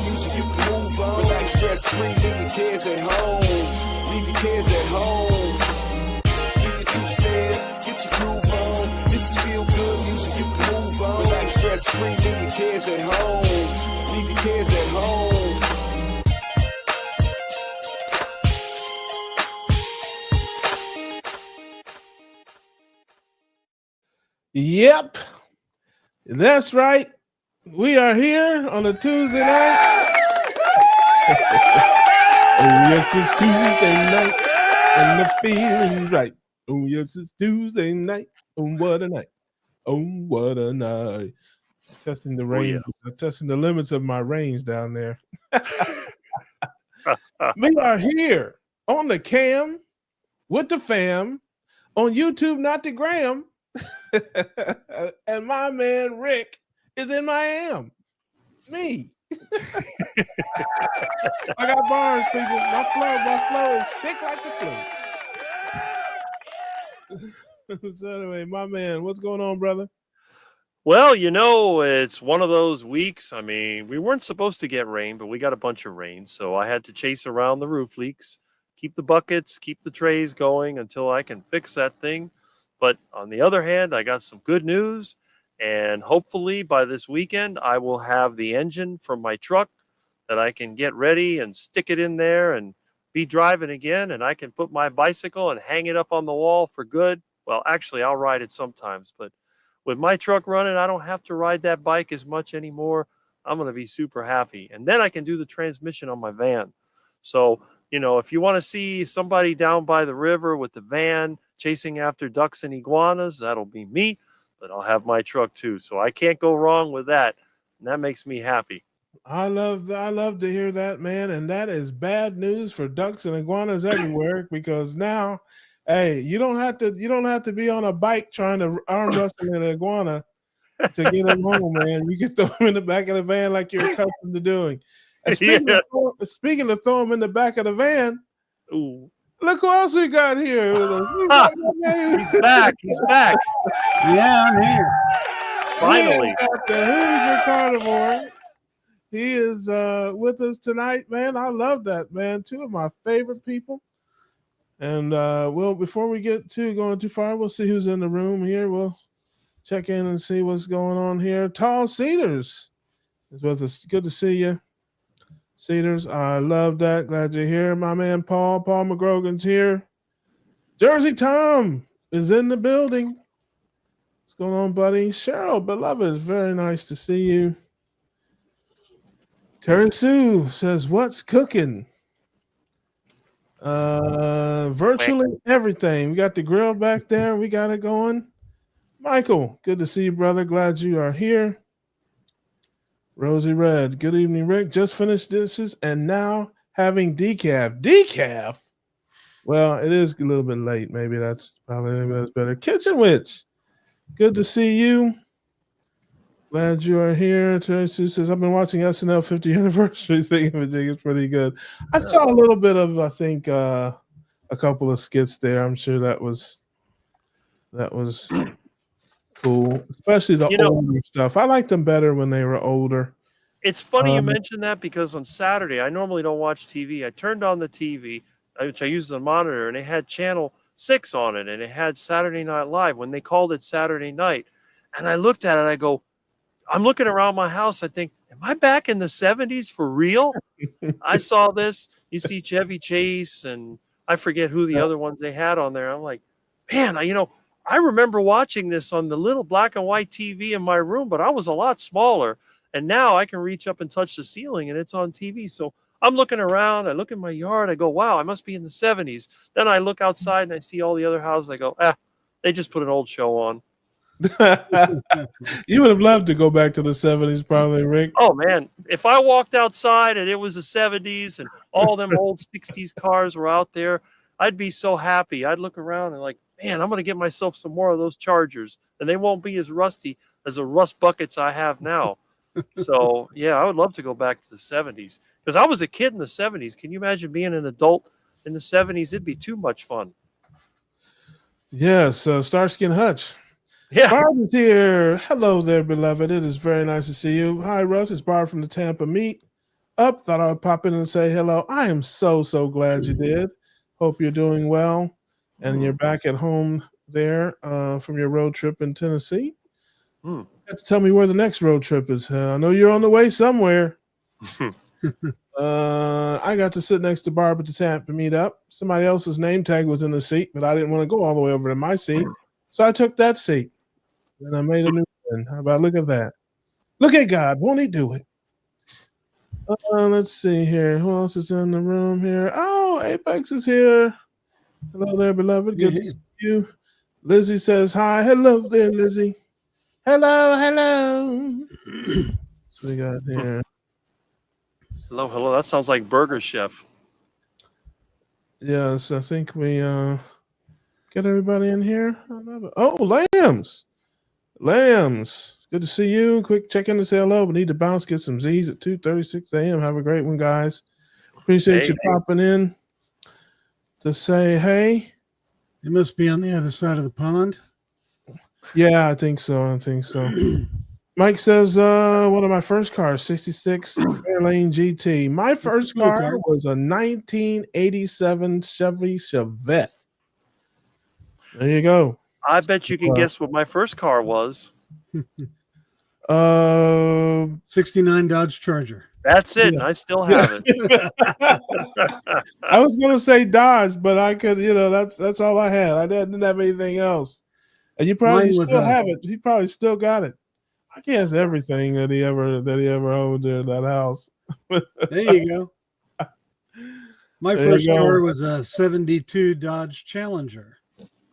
music, you can move on. Relax, stress-free, leave your cares at home. Leave your cares at home. Get your two-step, get your groove on. This is feel good music, you can move on. Relax, stress-free, leave your cares at home. Leave your cares at home. Yep, that's right. We are here on a Tuesday night. Oh, yes, it's Tuesday night, and the feeling's right. Oh, yes, it's Tuesday night. Oh, what a night. Oh, what a night. Testing the range, testing the limits of my range down there. We are here on the cam with the fam on YouTube, not the gram. And my man Rick is in my am. Me. I got bars, people. My flow is sick like the flu. So anyway, my man, what's going on, brother? Well, you know, it's one of those weeks. I mean, we weren't supposed to get rain, but we got a bunch of rain. So I had to chase around the roof leaks, keep the buckets, keep the trays going until I can fix that thing. But on the other hand, I got some good news. And hopefully by this weekend, I will have the engine from my truck that I can get ready and stick it in there and be driving again. And I can put my bicycle and hang it up on the wall for good. Well, actually, I'll ride it sometimes. But with my truck running, I don't have to ride that bike as much anymore. I'm going to be super happy. And then I can do the transmission on my van. So, you know, if you want to see somebody down by the river with the van chasing after ducks and iguanas, that'll be me. But I'll have my truck too. So I can't go wrong with that. And that makes me happy. I love to hear that, man. And that is bad news for ducks and iguanas everywhere because now, hey, you don't have to be on a bike trying to arm wrestle an iguana to get them home, man. You can throw them in the back of the van like you're accustomed to doing. And speaking of throw them in the back of the van, ooh. Look who else we got here. He's back. He's back. Yeah, I'm here. Finally. Got the Hoosier Carnivore. He is with us tonight, man. I love that, man. Two of my favorite people. And well, before we get to going too far, we'll see who's in the room here. We'll check in and see what's going on here. Tall Cedars is with us. Good to see you. Cedars, I love that. Glad you're here. My man Paul McGrogan's here. Jersey Tom is in the building. What's going on, buddy? Cheryl, beloved, it's very nice to see you. Terry Sue says, what's cooking? Virtually everything. We got the grill back there. We got it going. Michael, good to see you, brother. Glad you are here. Rosie Red, good evening, Rick. Just finished dishes and now having decaf. Decaf? Well, it is a little bit late. Maybe that's better. Kitchen Witch, good to see you. Glad you are here. Terry Sue says, I've been watching SNL 50th anniversary thing. It's pretty good. I saw a little bit of, I think, a couple of skits there. I'm sure that was cool, especially the older stuff. I liked them better when they were older. It's funny you mentioned that because on Saturday, I normally don't watch TV. I turned on the TV, which I use as a monitor, and it had channel 6 on it, and it had Saturday Night Live when they called it Saturday Night. And I looked at it, I go, I'm looking around my house, I think, am I back in the 70s for real? I saw this. You see Chevy Chase, and I forget who the other ones they had on there. I'm like, man, I remember watching this on the little black and white TV in my room, but I was a lot smaller. And now I can reach up and touch the ceiling and it's on TV. So I'm looking around. I look in my yard. I go, wow, I must be in the 70s. Then I look outside and I see all the other houses. I go, they just put an old show on. You would have loved to go back to the 70s probably, Rick. Oh, man. If I walked outside and it was the 70s and all them old 60s cars were out there, I'd be so happy. I'd look around and like, man, I'm going to get myself some more of those Chargers, and they won't be as rusty as the rust buckets I have now. So, yeah, I would love to go back to the 70s because I was a kid in the 70s. Can you imagine being an adult in the 70s? It'd be too much fun. Yes, Starskin Hutch. Yeah. Barb is here. Hello there, beloved. It is very nice to see you. Hi, Russ. It's Barb from the Tampa Meet. up. Thought I would pop in and say hello. I am so glad you did. Hope you're doing well, and you're back at home there from your road trip in Tennessee. You have to tell me where the next road trip is. I know you're on the way somewhere. I got to sit next to Barb at the tap to meet up. Somebody else's name tag was in the seat, but I didn't want to go all the way over to my seat, so I took that seat, and I made a new friend. How about look at that? Look at God. Won't he do it? Let's see here. Who else is in the room here? Oh, Apex is here. Hello there, beloved. Good to see you. Lizzie says hi. Hello there, Lizzie. Hello. So we got here. Hello. That sounds like Burger Chef. Yes, I think we get everybody in here. I love it. Oh, Lambs. Good to see you. Quick check in to say hello. We need to bounce, get some Z's at 2:36 a.m. Have a great one, guys. Appreciate you popping in to say hey. It must be on the other side of the pond. Yeah, I think so. Mike says, one of my first cars, 66 Fairlane GT. My first car was a 1987 Chevy Chevette. There you go. I bet you can guess what my first car was. 69 Dodge Charger. That's it. Yeah. I still have it. I was gonna say Dodge, but I could, that's all I had. I didn't have anything else. And you probably still have it. He probably still got it. I guess everything that he ever owned there in that house. There you go. My first car was a 72 Dodge Challenger.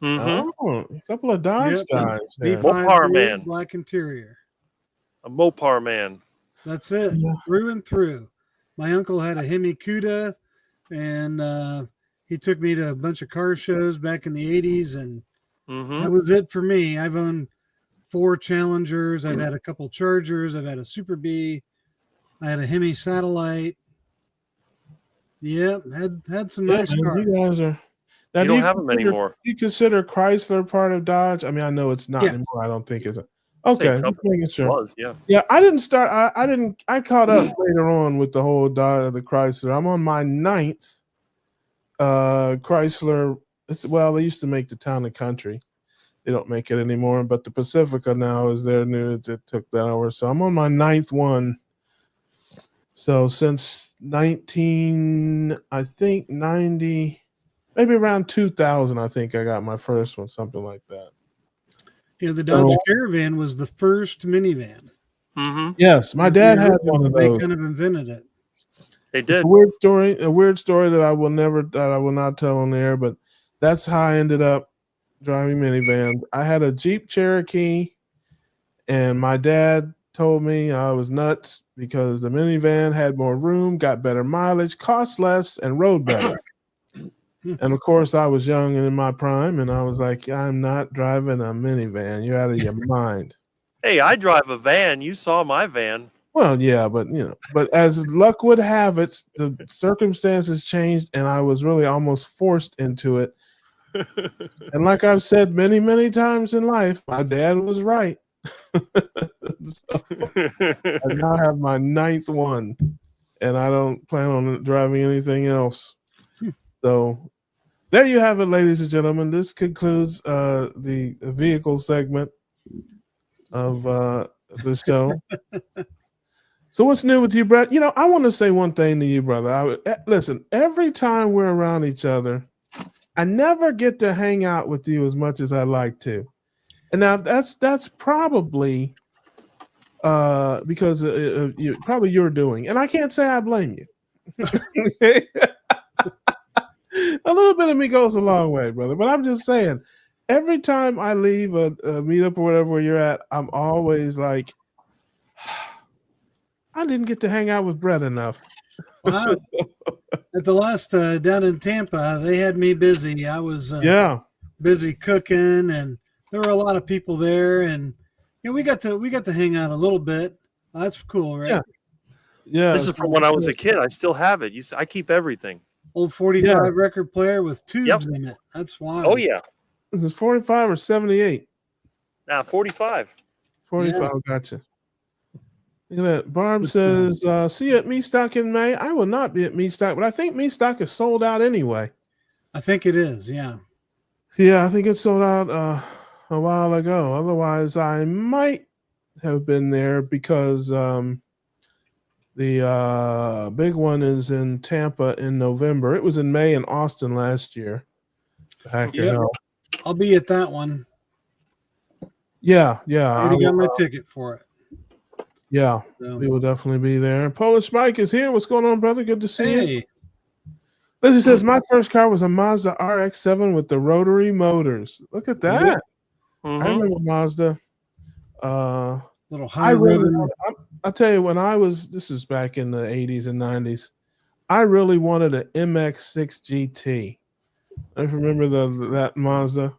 Mm-hmm. Oh, a couple of Dodge guys. Mopar man. Black interior. A Mopar man. That's it. Yeah. Through and through. My uncle had a Hemi Cuda, and he took me to a bunch of car shows back in the 80s, and that was it for me. I've owned 4 Challengers. I've had a couple Chargers. I've had a Super B. I had a Hemi Satellite. Yep, had some nice cars. You guys are. Now, you don't have them anymore. Do you consider Chrysler part of Dodge? I mean, I know it's not anymore. I don't think it's okay. Making sure. It was, yeah. Yeah, I didn't start. I caught up later on with the whole the Chrysler. I'm on my 9th Chrysler. They used to make the Town and Country. They don't make it anymore, but the Pacifica now is their new. It took that over, so I'm on my 9th one. So since 90, maybe around 2000, I think I got my first one, something like that. Yeah, the Dodge Caravan was the first minivan. Mm-hmm. Yes, my dad had one of those. They kind of invented it. They did. It's a weird story that I will not tell on air, but that's how I ended up driving minivans. I had a Jeep Cherokee, and my dad told me I was nuts because the minivan had more room, got better mileage, cost less, and rode better. And of course, I was young and in my prime, and I was like, I'm not driving a minivan. You're out of your mind. Hey, I drive a van. You saw my van. Well, yeah, but as luck would have it, the circumstances changed, and I was really almost forced into it. And like I've said many, many times in life, my dad was right. So, I now have my 9th one, and I don't plan on driving anything else. So there you have it, ladies and gentlemen. This concludes the vehicle segment of the show. So what's new with you, Brett? I want to say one thing to you, brother. Listen, every time we're around each other, I never get to hang out with you as much as I'd like to. And now that's probably because you're doing, and I can't say I blame you. A little bit of me goes a long way, brother. But I'm just saying, every time I leave a meetup or whatever where you're at, I'm always like, I didn't get to hang out with Brett enough. Wow. At the last down in Tampa, they had me busy. I was busy cooking, and there were a lot of people there, and we got to hang out a little bit. That's cool, right? Yeah. This is from when I was a kid. I still have it. I keep everything. Old 45 record player with tubes in it. That's wild. Oh yeah. Is it 45 or 78? 45. 45. Gotcha. Look at that. Barb says, see you at Meat Stock in May. I will not be at Meat Stock, but I think Meat Stock is sold out anyway. I think it is. Yeah. Yeah, I think it sold out a while ago. Otherwise, I might have been there because the big one is in Tampa in November. It was in May in Austin last year. Yep. I'll be at that one. Yeah. I already got my ticket for it. Yeah, So, we will definitely be there. Polish Mike is here. What's going on, brother? Good to see you. hey, Lizzie says, my first car was a Mazda RX-7 with the rotary motors. Look at that. Yeah. I remember Mazda. little high road. I'll tell you, this was back in the 80s and 90s, I really wanted an MX-6 GT. I remember that Mazda.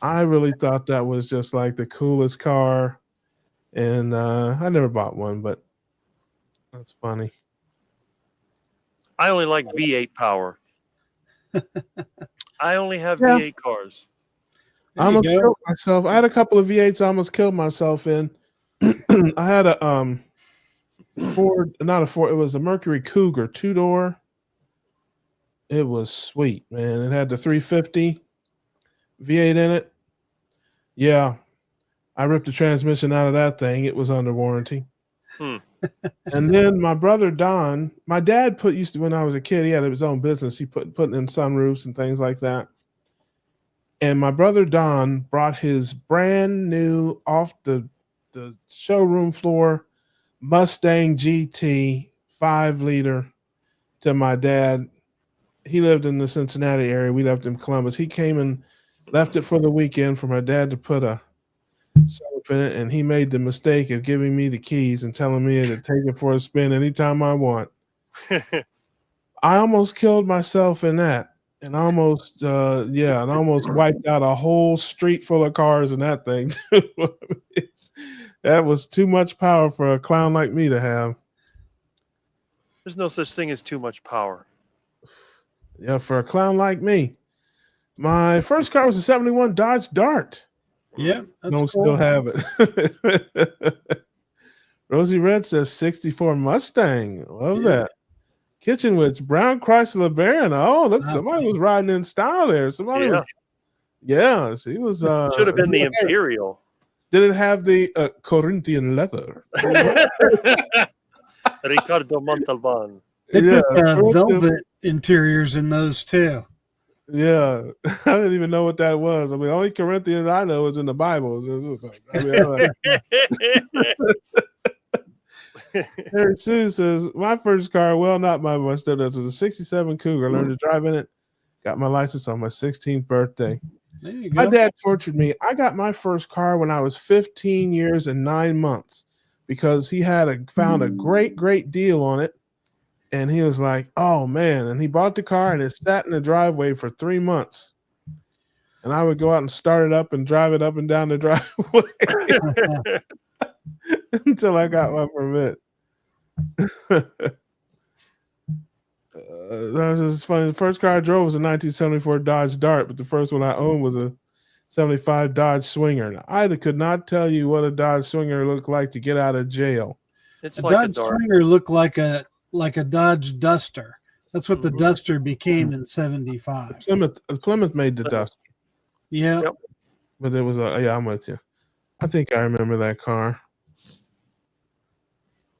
I really thought that was just like the coolest car. And I never bought one, but that's funny. I only like V8 power. I only have V8 cars. I almost killed myself. I had a couple of V8s I almost killed myself in. I had a Ford, not a Ford, it was a Mercury Cougar 2-door. It was sweet, man. It had the 350 V8 in it. Yeah. I ripped the transmission out of that thing. It was under warranty. And then my brother Don, my dad used to, when I was a kid, he had his own business. He putting in sunroofs and things like that. And my brother Don brought his brand new off the showroom floor Mustang GT 5-liter to my dad. He lived in the Cincinnati area. We left in Columbus. He came and left it for the weekend for my dad to put a sunroof in it, and he made the mistake of giving me the keys and telling me to take it for a spin anytime I want. I almost killed myself in that, and almost wiped out a whole street full of cars in that thing. That was too much power for a clown like me to have. There's no such thing as too much power. Yeah, for a clown like me. My first car was a 71 Dodge Dart. Yeah, don't still have it. Rosie Red says 64 Mustang. Love that. Kitchen Witch, brown Chrysler Baron. Oh, look, somebody was riding in style there. Somebody was. Yeah, she was. Should have been the Imperial. Did it have the Corinthian leather? Ricardo Montalban. They put velvet interiors in those too. Yeah, I didn't even know what that was. I mean, only Corinthians I know is in the Bible. Eric Sue says, my first car, well, not my Mustang, was a 67 Cougar. I learned to drive in it. Got my license on my 16th birthday. There you go. My dad tortured me. I got my first car when I was 15 years and 9 months because he had found a great deal on it. And he was like, oh, man. And he bought the car and it sat in the driveway for 3 months. And I would go out and start it up and drive it up and down the driveway until I got my permit. That was funny. The first car I drove was a 1974 Dodge Dart, but the first one I owned was a 75 Dodge Swinger. Now, I could not tell you what a Dodge Swinger looked like to get out of jail. It's a like Dodge Swinger looked like a Dodge Duster. That's what the Duster became in 75. Plymouth made the Duster. Yeah. Yep. But it was I'm with you. I think I remember that car.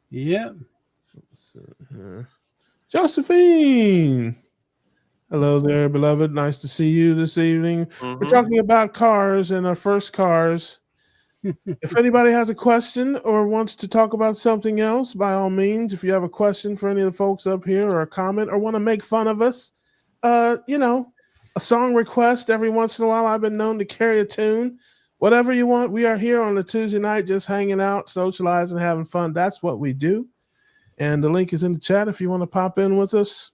Yeah. Josephine. Hello there, beloved. Nice to see you this evening. We're talking about cars and our first cars. If anybody has a question or wants to talk about something else, by all means, if you have a question for any of the folks up here or a comment or want to make fun of us, a song request every once in a while. I've been known to carry a tune. Whatever you want, we are here on a Tuesday night just hanging out, socializing, having fun. That's what we do. And the link is in the chat if you want to pop in with us.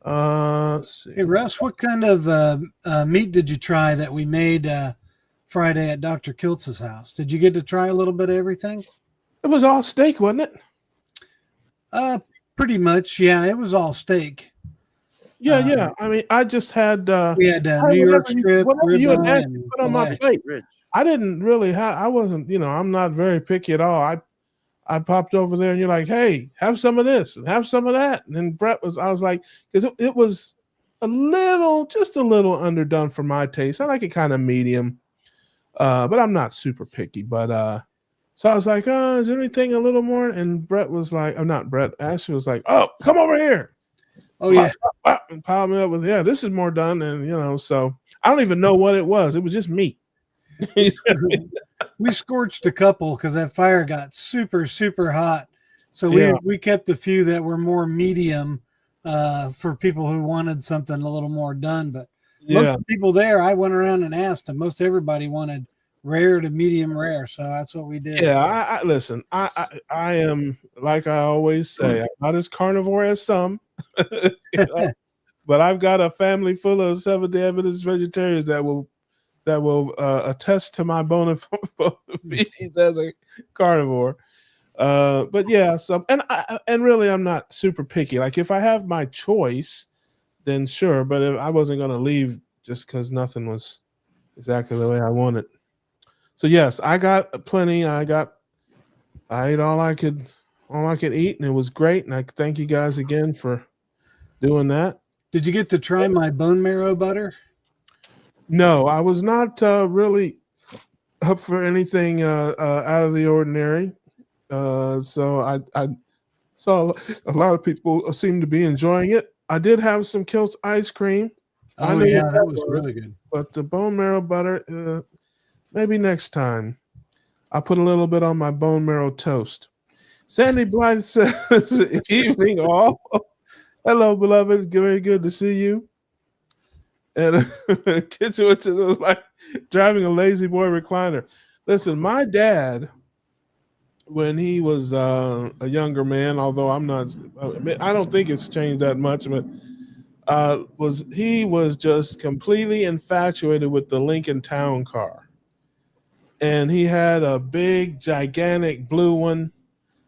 Let's see. Hey, Russ, what kind of meat did you try that we made Friday at Dr. Kiltz's house? Did you get to try a little bit of everything? It was all steak, wasn't it? Pretty much, yeah. It was all steak. Yeah. I mean, I just had we had New York strip, whatever you had asked to put on my plate. I didn't really have. I wasn't. I'm not very picky at all. I popped over there and you're like, hey, have some of this and have some of that. And then I was like, because it was just a little underdone for my taste. I like it kind of medium, but I'm not super picky. But so I was like, oh, is there anything a little more? And Brett was like, oh, not Brett. Ashley was like, oh, come over here. Oh, yeah. And piled me up with, yeah, this is more done. And, so I don't even know what it was. It was just meat. We scorched a couple because that fire got super, super hot. So we kept a few that were more medium for people who wanted something a little more done. But most people there, I went around and asked, and most everybody wanted rare to medium rare. So that's what we did. Yeah, listen, I am, like I always say, I'm not as carnivore as some, but I've got a family full of Seventh-day Adventist vegetarians that will attest to my bona fides as a carnivore. But yeah, so and really I'm not super picky. Like if I have my choice, then sure. But if I wasn't gonna leave just because nothing was exactly the way I wanted. So yes, I got plenty. I ate all I could eat, and it was great. And I thank you guys again for doing that. Did you get to try my bone marrow butter? No, I was not really up for anything out of the ordinary. So I saw a lot of people seem to be enjoying it. I did have some Kilt's ice cream. Oh yeah, that was really good. But the bone marrow butter, maybe next time. I'll put a little bit on my bone marrow toast. Sandy Blythe says, evening all. Hello, beloved. Very good to see you. And Kitchen was like driving a lazy boy recliner. Listen, my dad, when he was a younger man, although I don't think it's changed that much, but he was just completely infatuated with the Lincoln Town Car. And he had a big, gigantic blue one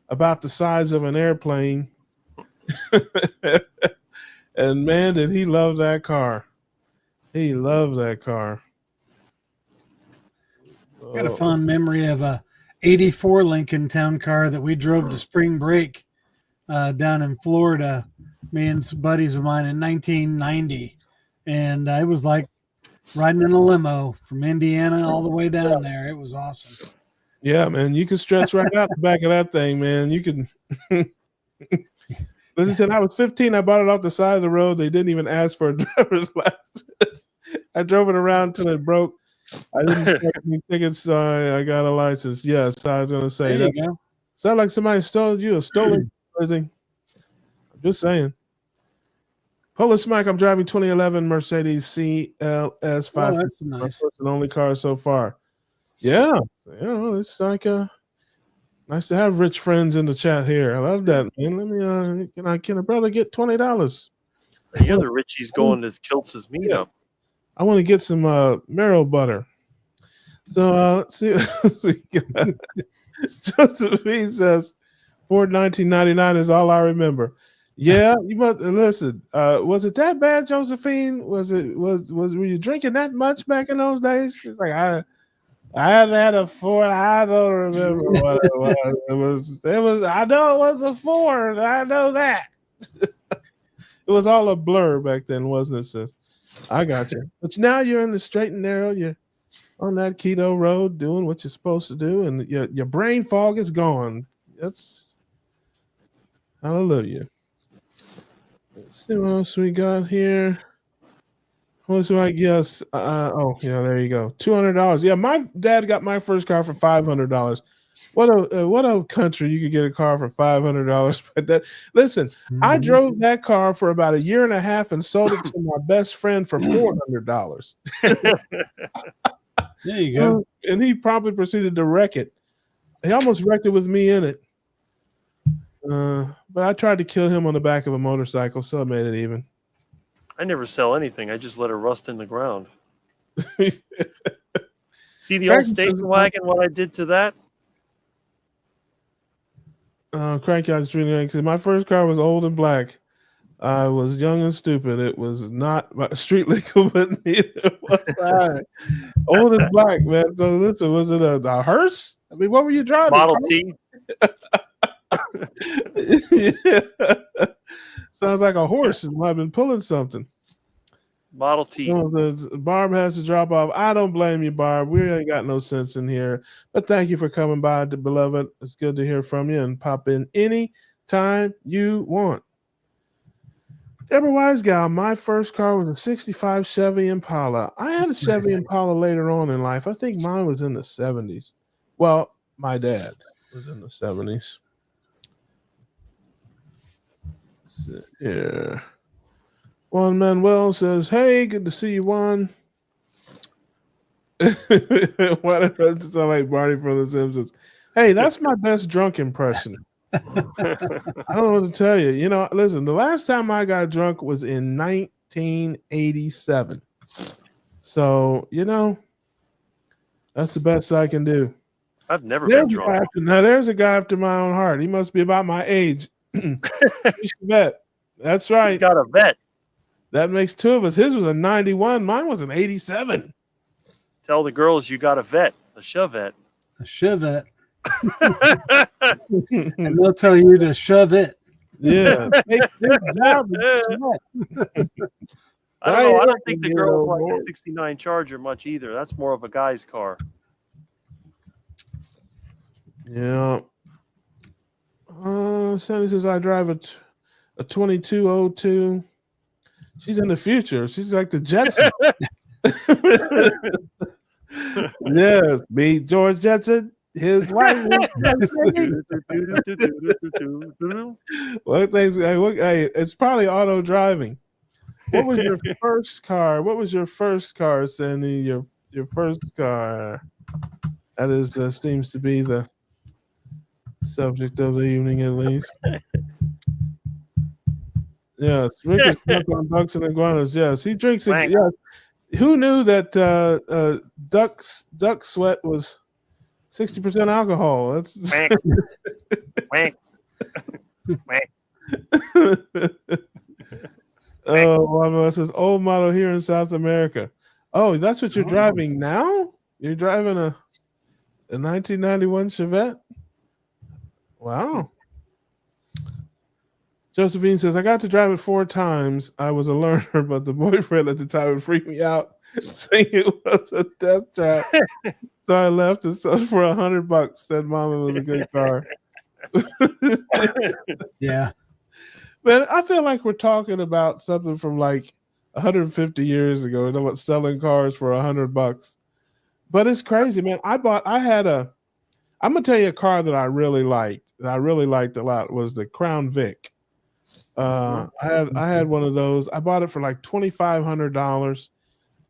about the size of an airplane. And man, did he love that car. He loved that car. Got a fond memory of a 84 Lincoln Town Car that we drove to spring break down in Florida, me and some buddies of mine in 1990. And it was like riding in a limo from Indiana all the way down there. It was awesome. Yeah, man, you can stretch right out the back of that thing, man. You can. Listen, I was 15. I bought it off the side of the road. They didn't even ask for a driver's license. I drove it around till it broke. I didn't start any tickets, so I got a license. Yes, I was going to say there that. You go. Sound like somebody stole you, a stolen thing. I'm just saying. Polish Mike, I'm driving 2011 Mercedes CLS 5. Oh, that's nice. My first and only car so far. Yeah, it's like nice to have rich friends in the chat here. I love that, man. Let me can a brother get $20? The other Richie's going to Kiltz's meetup. I want to get some marrow butter. So let's see. Josephine says Ford 1999 is all I remember. Yeah, you must listen. Was it that bad, Josephine? Was were you drinking that much back in those days? It's like I had a Ford. I don't remember what it was. It was. I know it was a Ford. I know that. It was all a blur back then, wasn't it, sis? I got you. But now you're in the straight and narrow. You're on that keto road, doing what you're supposed to do, and your brain fog is gone. That's hallelujah. Let's see what else we got here. What's like? Yes. Oh, yeah. There you go. $200. Yeah, my dad got my first car for $500. What a country you could get a car for $500. But listen, I drove that car for about a year and a half and sold it to my best friend for $400. There you go. And he promptly proceeded to wreck it. He almost wrecked it with me in it. But I tried to kill him on the back of a motorcycle, so I made it even. I never sell anything. I just let it rust in the ground. See the old station wagon, what I did to that? Cranky Eyes Street. My first car was old and black. I was young and stupid. It was not street legal, but neither was I. Old and black, man. So listen, was it a hearse? I mean, what were you driving? Model T. Yeah. Sounds like a horse who might have been pulling something. Model T. Barb has to drop off. I don't blame you, Barb. We ain't got no sense in here. But thank you for coming by, beloved. It's good to hear from you, and pop in any time you want. Deborah Wise Gal, my first car was a 65 Chevy Impala. I had a Chevy Impala later on in life. I think mine was in the 70s. Well, my dad was in the 70s. Yeah. Juan Manuel says, "Hey, good to see you, Juan." Why did I sound like Barney from The Simpsons? Hey, that's my best drunk impression. I don't know what to tell you. You know, listen, the last time I got drunk was in 1987. So, you know, that's the best I can do. I've never been drunk. Now, there's a guy after my own heart. He must be about my age. Vet. That's right. You got a vet. That makes two of us. His was a 91. Mine was an 87. Tell the girls you got a vet, a Chevette. A Chevette. And they'll tell you to shove it. Yeah. I don't think the girls like a 69 Charger much either. That's more of a guy's car. Yeah. Sandy says I drive a 2202. She's in the future. She's like the Jetson. Yes, meet George Jetson. His wife. Hey, it's probably auto driving. What was your first car? What was your first car, Sandy? Your first car. That is seems to be the subject of the evening, at least. Yes, Rick is drunk on ducks and iguanas. Yes, he drinks it. Yeah. Who knew that duck sweat was 60% alcohol? That's Oh, it says old model here in South America. Oh, that's what you're driving now? You're driving a 1991 Chevette? Wow. Josephine says, I got to drive it 4 times. I was a learner, but the boyfriend at the time would freak me out, saying it was a death trap. So I left and sold for $100. Said Mom it was a good car. Yeah. Man, I feel like we're talking about something from like 150 years ago, about selling cars for $100. But it's crazy, man. I'm gonna tell you a car that I really liked, a lot, was the Crown Vic. I had one of those. I bought it for like $2,500.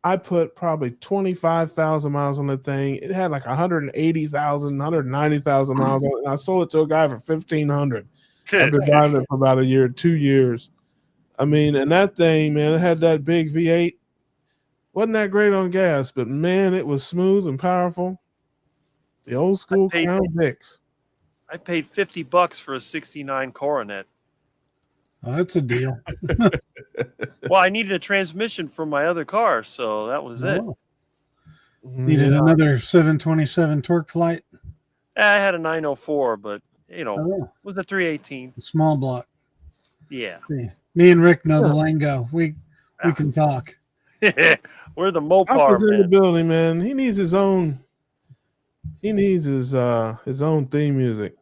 I put probably 25,000 miles on the thing. It had like 180,000, 190,000 miles on it. And I sold it to a guy for $1,500. I've been driving it for about 2 years. I mean, and that thing, man, it had that big V8. Wasn't that great on gas, but man, it was smooth and powerful. The old school Crown Vics. I paid $50 for a '69 Coronet. Oh, that's a deal. Well, I needed a transmission from my other car, so that was it. Needed another 727 torque flight? I had a 904, but, it was a 318. A small block. Yeah. Me and Rick know the lingo. We can talk. We're the Mopar, in the building, man. He needs his own. He needs his own theme music.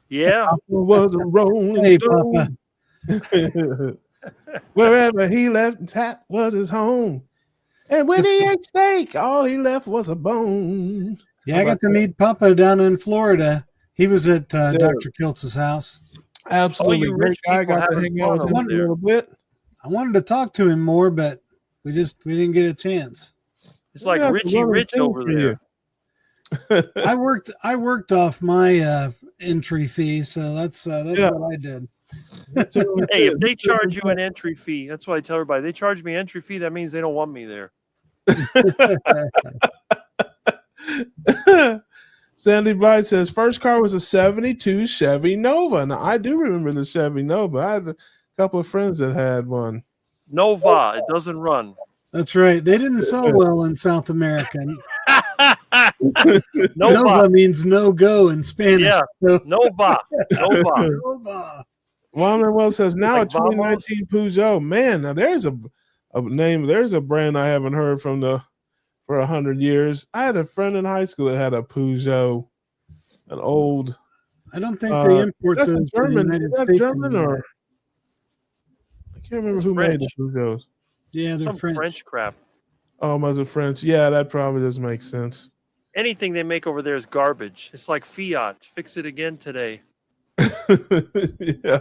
Yeah. Papa was a rolling stone. Wherever he left, that was his home. And when he ate steak, all he left was a bone. Yeah, I got to meet Papa down in Florida. He was at Dr. Kiltz's house. Absolutely. You rich I got to hang out with him a little bit. I wanted to talk to him more, but we didn't get a chance. It's like Richie Rich over there. I worked off my entry fee, so that's what I did. Hey, if they charge you an entry fee, that's why I tell everybody, they charge me entry fee, that means they don't want me there. Sandy Blight says first car was a 72 Chevy Nova. Now I do remember the Chevy Nova. I had a couple of friends that had one. Nova, it doesn't run. That's right. They didn't sell well in South America. Nova means no go in Spanish. Yeah, So. Nova. Nova. Wyman Wells says now Like a 2019 Peugeot. Man, now there's a name. There's a brand I haven't heard from for 100 years. I had a friend in high school that had a Peugeot, an old. I don't think they import that's those German. to the United Is that States German anymore. or I can't remember It's who French. made the Peugeots. Yeah, they're Some French crap. Oh, was it French? Yeah, that probably does make sense. Anything they make over there is garbage. It's like Fiat. Fix it again today. Yeah.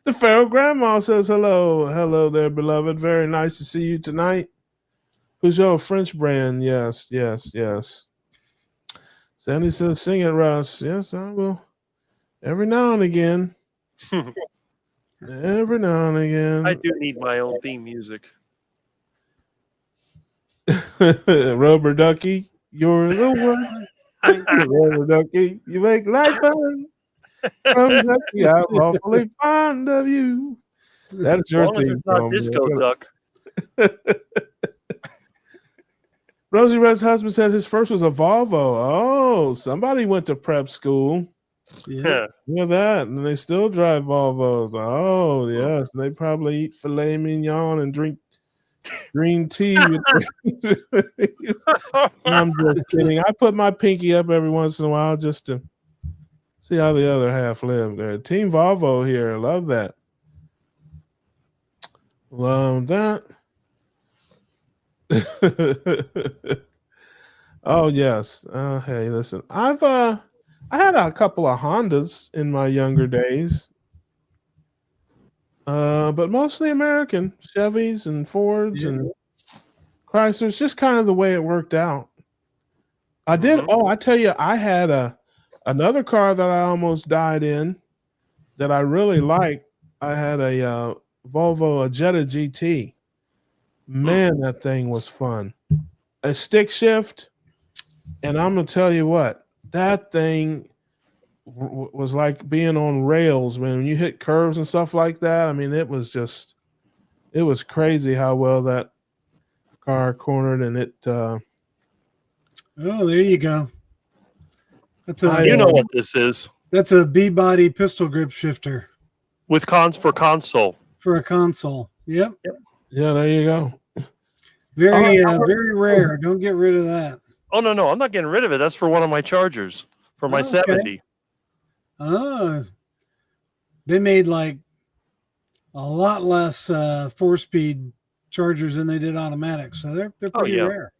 The Pharaoh Grandma says hello. Hello there, beloved. Very nice to see you tonight. Peugeot, French brand. Yes, yes, yes. Sandy says, sing it, Russ. Yes, I will. Every now and again. Every now and again. I do need my own theme music. Rubber Ducky, you're the one. Rubber Ducky, you make life fun. Rubber Ducky, I'm awfully fond of you. That's your As long as theme it's not song, Disco man. Duck. Rosie Red's husband says his first was a Volvo. Oh, somebody went to prep school. Yeah. Look at that. And they still drive Volvos. Oh, yes. And they probably eat filet mignon and drink green tea. I'm just kidding. I put my pinky up every once in a while just to see how the other half live there. Team Volvo here. Love that. Love that. Oh yes. Hey, listen. I had a couple of Hondas in my younger days. But mostly American Chevys and Fords and Chryslers, just kind of the way it worked out. I did. Oh, I tell you, I had another car that I almost died in that I really liked. I had a Volvo, a Jetta GT. Man, that thing was fun. A stick shift, and I'm gonna tell you what, that thing was like being on rails, man. When you hit curves and stuff like that, I mean, it was crazy how well that car cornered, and it. Oh, there you go. That's You know what this is. That's a B-body pistol grip shifter With for console. for a console. Yep. Yeah, there you go. Very rare. Don't get rid of that. Oh no, I'm not getting rid of it. That's for one of my Chargers for my 70. Oh, they made like a lot less 4-speed Chargers than they did automatics, so they're pretty rare.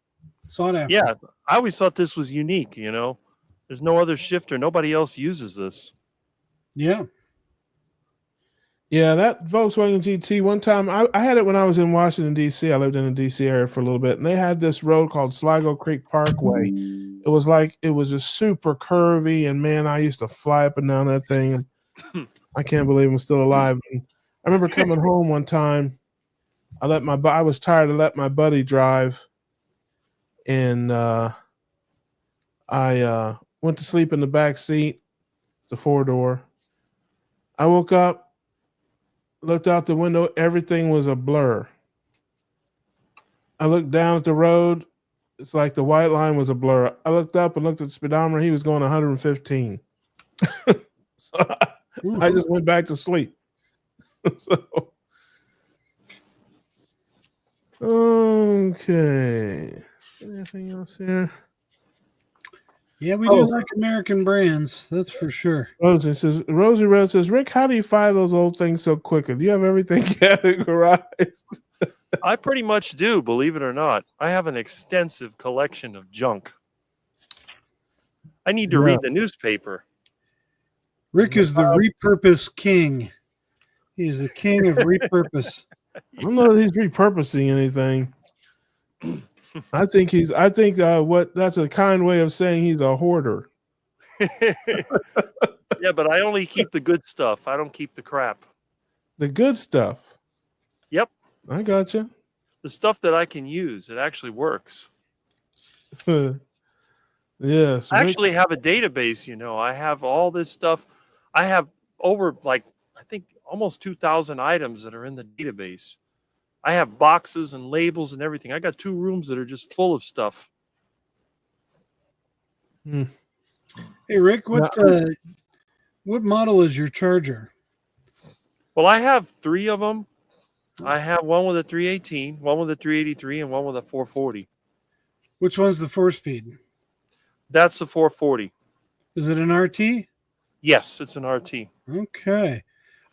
Sought after. Yeah, I always thought this was unique. You know, there's no other shifter. Nobody else uses this. Yeah. Yeah, that Volkswagen GT, one time, I had it when I was in Washington, D.C. I lived in the D.C. area for a little bit, and they had this road called Sligo Creek Parkway. It was just super curvy, and man, I used to fly up and down that thing. I can't believe I'm still alive. And I remember coming home one time, I was tired to let my buddy drive, and I went to sleep in the back seat, the 4-door. I woke up, looked out the window, everything was a blur. I looked down at the road, it's like the white line was a blur. I looked up and looked at the speedometer, he was going 115. So I just went back to sleep. So, okay. Anything else here? Yeah, we do like American brands, that's for sure. Rosie Red says, Rick, how do you find those old things so quickly? Do you have everything categorized? I pretty much do, believe it or not. I have an extensive collection of junk. I need to read the newspaper. Rick is the repurpose king. He is the king of repurpose. I don't know that he's repurposing anything. I think that's a kind way of saying he's a hoarder. Yeah, but I only keep the good stuff. I don't keep the crap. The good stuff. Yep. I gotcha. The stuff that I can use. It actually works. Yes. I actually have a database, you know. I have all this stuff. I have over I think almost 2,000 items that are in the database. I have boxes and labels and everything. I got 2 rooms that are just full of stuff. Hmm. Hey, Rick, what model is your charger? Well, I have 3 of them. I have one with a 318, one with a 383, and one with a 440. Which one's the 4-speed? That's the 440. Is it an RT? Yes, it's an RT. Okay.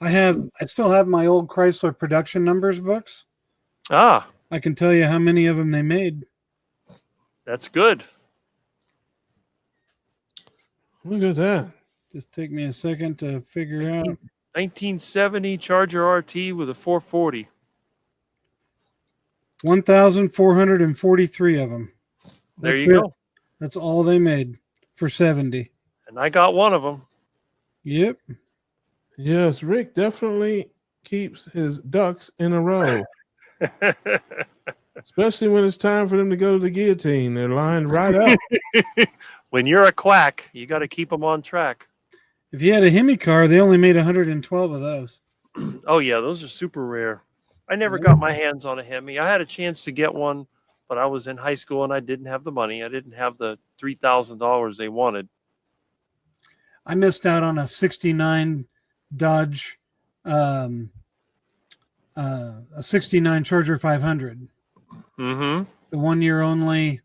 I still have my old Chrysler production numbers books. Ah, I can tell you how many of them they made. that's good. Look at that. Just take me a second to figure out. 1970 Charger RT with a 440. 1,443 of them. There That's you it. go. That's all they made for 70. And I got one of them. Yep. Yes, Rick definitely keeps his ducks in a row, especially when it's time for them to go to the guillotine. They're lined right up. When you're a quack, you got to keep them on track. If you had a Hemi car, they only made 112 of those. Oh, yeah, those are super rare. I never got my hands on a Hemi. I had a chance to get one, but I was in high school and I didn't have the money. I didn't have the $3,000 they wanted. I missed out on a 69 Dodge, a 69 Charger 500. Mm-hmm. The 1 year only.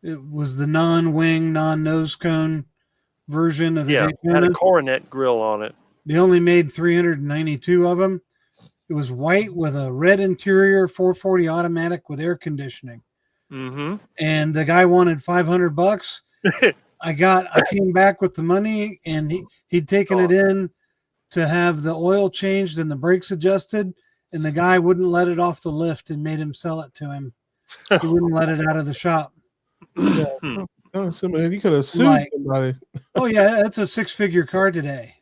It was the non-wing, non-nose cone version of the Yeah, Daytona. had a coronet grill on it. They only made 392 of them. It was white with a red interior, 440 automatic with air conditioning. Mm-hmm. And the guy wanted $500. I came back with the money, and he'd taken it in to have the oil changed and the brakes adjusted, and the guy wouldn't let it off the lift and made him sell it to him. He wouldn't let it out of the shop. Yeah. Oh, somebody, you could have sued somebody. Oh yeah, that's a 6-figure car today.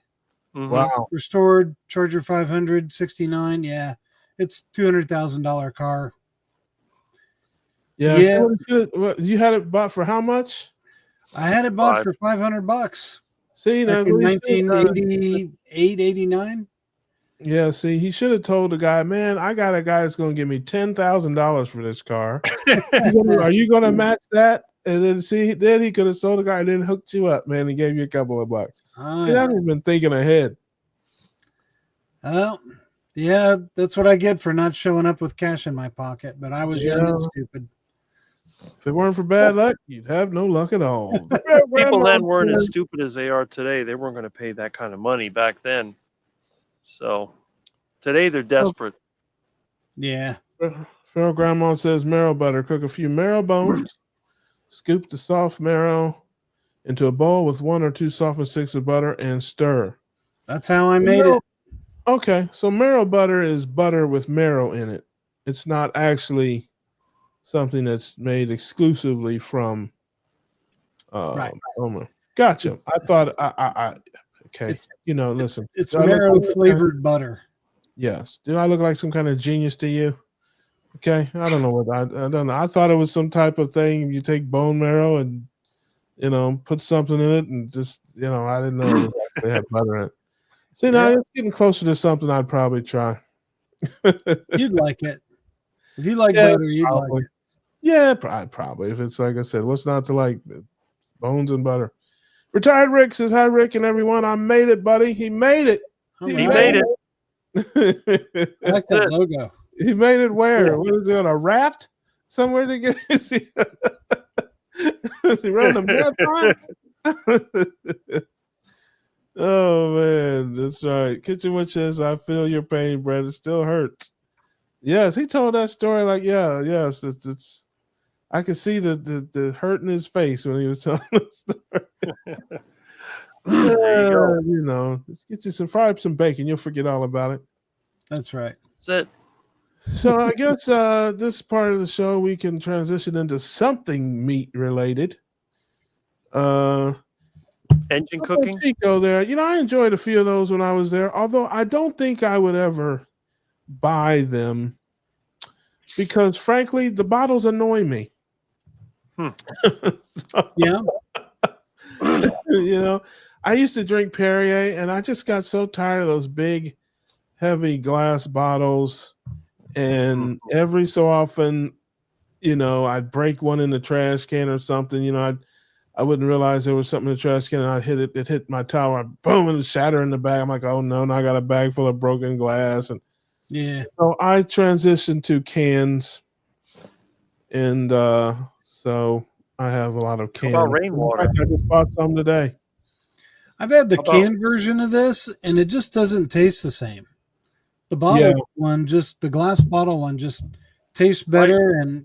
Mm-hmm. Wow. Restored Charger 500 69. Yeah, it's $200,000 car. Yeah. Yeah. So you had it bought for how much? I had it bought for $500. See, Back in 1988, 89. Yeah, see, he should have told the guy, man, I got a guy that's going to give me $10,000 for this car. Are you going to match that? And then then he could have sold the guy and then hooked you up, man, and gave you a couple of bucks. I've been thinking ahead. Well, yeah, that's what I get for not showing up with cash in my pocket. But I was young and stupid. If it weren't for bad luck, you'd have no luck at all. People then weren't as stupid as they are today. They weren't going to pay that kind of money back then. So today they're desperate. Yeah. Feral Grandma says marrow butter. Cook a few marrow bones. Scoop the soft marrow into a bowl with 1 or 2 softened sticks of butter and stir. That's how I made it. Okay, so marrow butter is butter with marrow in it. It's not actually something that's made exclusively from right. Gotcha. I thought okay. Listen. It's marrow flavored butter. Yes. Do I look like some kind of genius to you? Okay. I don't know what I don't know. I thought it was some type of thing. You take bone marrow and put something in it and just I didn't know they had butter in it. See, now it's getting closer to something I'd probably try. You'd like it. If you like butter, you'd like it. Yeah, probably. If it's like I said, what's not to like? Bones and butter. Retired Rick says, hi, Rick and everyone. I made it, buddy. He made it. He made it. I like that logo. He made it where? Yeah. What is it, on a raft? Somewhere to get is he running a marathon? Oh man, that's right. Kitchen Witch says, I feel your pain, Brett. It still hurts. Yes, he told that story like, yes, it's I could see the hurt in his face when he was telling the story. There you go. Let's get you fry up some bacon. You'll forget all about it. That's right. That's it. So I guess this part of the show we can transition into something meat related. Engine cooking. Chico there. I enjoyed a few of those when I was there, although I don't think I would ever buy them because frankly the bottles annoy me. Yeah. I used to drink Perrier and I just got so tired of those big heavy glass bottles, and every so often I'd break one in the trash can or something. I wouldn't realize there was something in the trash can, and I hit it. It hit my tower, boom, and it shattered in the bag. I'm like, oh no, now I got a bag full of broken glass, and so I transitioned to cans, and so I have a lot of cans. How about rainwater? In fact, I just bought some today. I've had the canned version of this, and it just doesn't taste the same. The bottle one, just the glass bottle one, just tastes better, and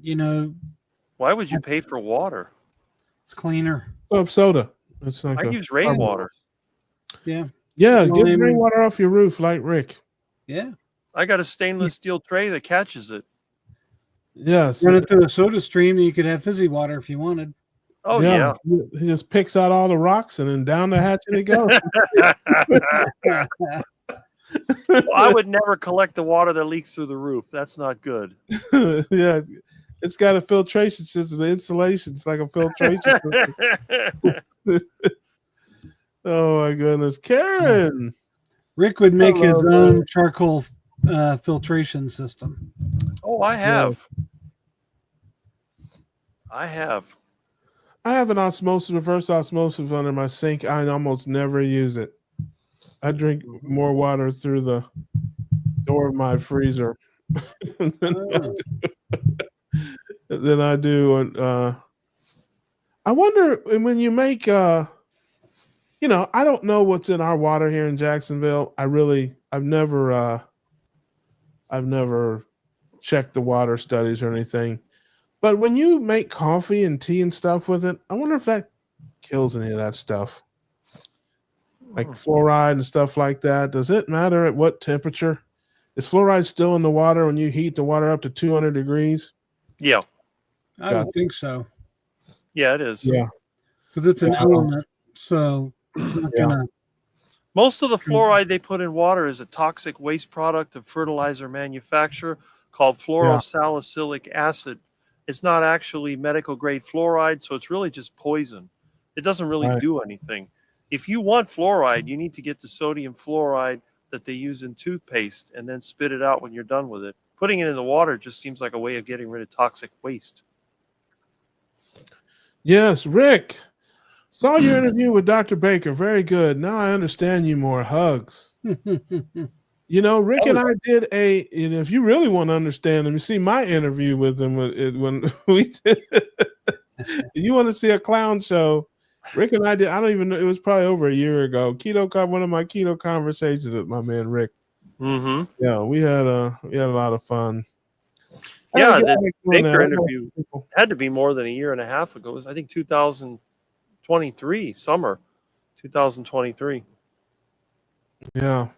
Why would you pay for water? It's cleaner. Club soda. It's like I use rainwater. Yeah. Yeah, get rainwater off your roof like Rick. Yeah. I got a stainless steel tray that catches it. Yes. Run it through a soda stream, and you could have fizzy water if you wanted. Oh, yeah. He just picks out all the rocks, and then down the hatchet it goes. Well, I would never collect the water that leaks through the roof. That's not good. Yeah. It's got a filtration system. The insulation, it's like a filtration system. Oh my goodness, Karen! Rick would make his own charcoal filtration system. Oh, I have. I have an osmosis, reverse osmosis under my sink. I almost never use it. I drink more water through the door of my freezer than I do. I wonder when you make, I don't know what's in our water here in Jacksonville. I've never checked the water studies or anything. But when you make coffee and tea and stuff with it, I wonder if that kills any of that stuff. Like fluoride and stuff like that. Does it matter at what temperature? Is fluoride still in the water when you heat the water up to 200 degrees? Yeah. I would think so. Yeah, it is. Yeah. Because it's an element, so it's not gonna. Most of the fluoride they put in water is a toxic waste product of fertilizer manufacturer called fluorosalicylic acid. It's not actually medical grade fluoride, so it's really just poison. It doesn't really do anything. If you want fluoride, you need to get the sodium fluoride that they use in toothpaste and then spit it out when you're done with it. Putting it in the water just seems like a way of getting rid of toxic waste. Yes, Rick. Saw your interview with Dr. Baker. Very good. Now I understand you more. Hugs. Rick and I did if you really want to understand him, you see my interview with him when we did. You want to see a clown show? Rick and I did. I don't even know. It was probably over a year ago. One of my keto conversations with my man Rick. Mm-hmm. Yeah, we had a lot of fun. Yeah, the Baker interview had to be more than a year and a half ago. It was, I think, 2023 summer, 2023. Yeah.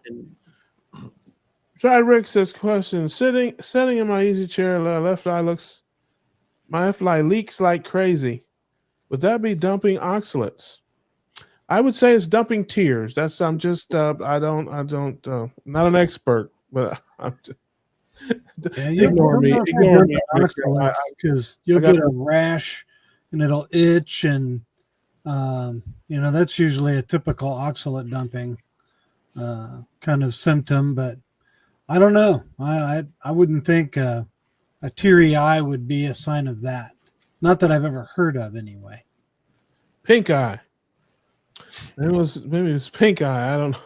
Try Rick says question. Sitting in my easy chair, my left eye leaks like crazy. Would that be dumping oxalates? I would say it's dumping tears. I'm just I don't not an expert, but I'm just, ignore me because you'll get a rash and it'll itch, and that's usually a typical oxalate dumping kind of symptom. But I don't know. I wouldn't think a teary eye would be a sign of that. Not that I've ever heard of, anyway. Pink eye. Maybe it's pink eye. I don't know.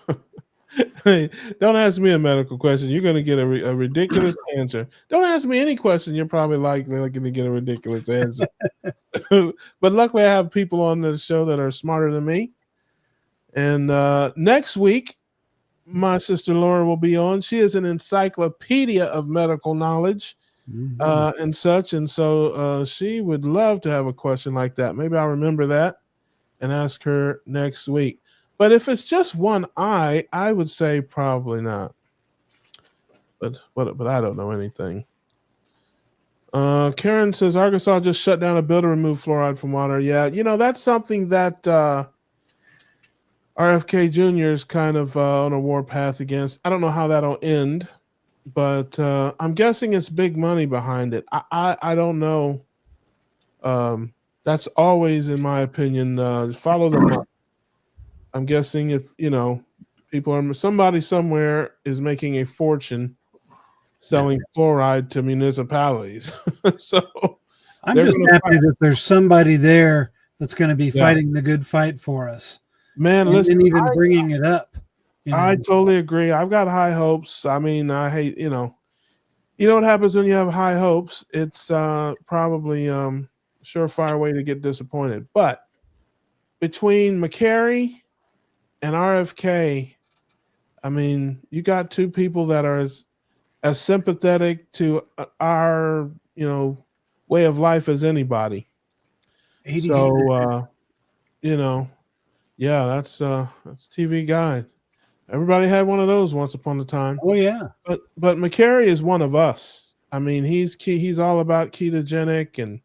Hey, don't ask me a medical question. You're going to get a ridiculous answer. Don't ask me any question. You're probably likely going to get a ridiculous answer. But luckily, I have people on the show that are smarter than me. And next week, my sister Laura will be on. She is an encyclopedia of medical knowledge. And such, and so she would love to have a question like that. Maybe I'll remember that and ask her next week. But if it's just one eye, I would say probably not. But I don't know anything. Karen says Arkansas just shut down a bill to remove fluoride from water. Yeah, that's something that RFK Jr. is kind of on a warpath against. I don't know how that'll end. But I'm guessing it's big money behind it. I don't know. That's always, in my opinion, follow them up. I'm guessing if somebody somewhere is making a fortune selling fluoride to municipalities. So I'm just happy that there's somebody there that's going to be fighting the good fight for us. Man, and listen, even bringing it up. I totally agree. I've got high hopes. I mean, I hate, you know what happens when you have high hopes? It's probably surefire way to get disappointed. But between McCary and RFK, I mean, you got two people that are as sympathetic to our, way of life as anybody. 80s. So, yeah, that's TV Guide. Everybody had one of those once upon a time. Oh yeah. But McCary is one of us. I mean, he's all about ketogenic, and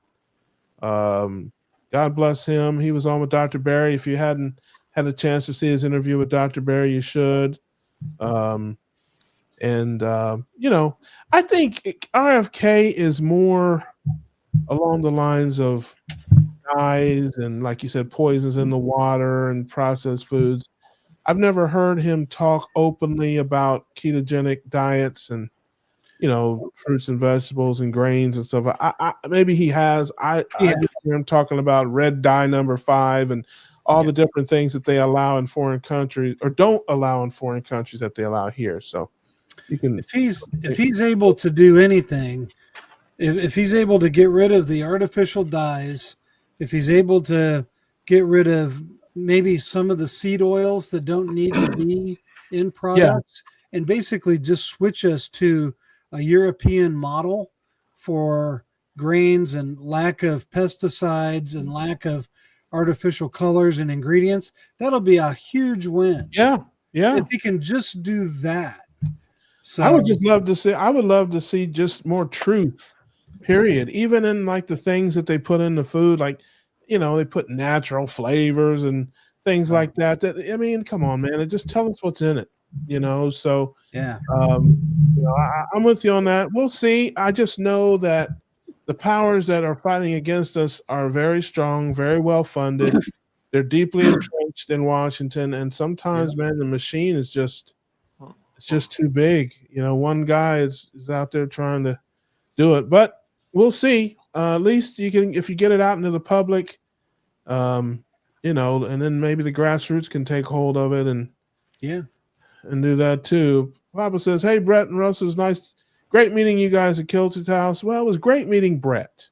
God bless him. He was on with Dr. Barry. If you hadn't had a chance to see his interview with Dr. Barry, you should. I think RFK is more along the lines of dyes and, like you said, poisons in the water and processed foods. I've never heard him talk openly about ketogenic diets and, fruits and vegetables and grains and stuff. I maybe he has. I just hear him talking about red dye number 5 and all the different things that they allow in foreign countries or don't allow in foreign countries that they allow here. So you can, if he's able to do anything, if he's able to get rid of the artificial dyes, if he's able to get rid of maybe some of the seed oils that don't need to be in products, and basically just switch us to a European model for grains and lack of pesticides and lack of artificial colors and ingredients, that'll be a huge win. Yeah. If he can just do that. So I would love to see just more truth, period. Even in like the things that they put in the food, like, they put natural flavors and things like that. I mean, come on, man. Just tell us what's in it, So yeah. I'm with you on that. We'll see. I just know that the powers that are fighting against us are very strong, very well funded. They're deeply entrenched in Washington, and sometimes, man, the machine is just too big. One guy is out there trying to do it, but we'll see. At least you can, if you get it out into the public, and then maybe the grassroots can take hold of it and do that too. Papa says, "Hey, Brett and Russ, it was nice, great meeting you guys at Kilt's house." Well, it was great meeting Brett.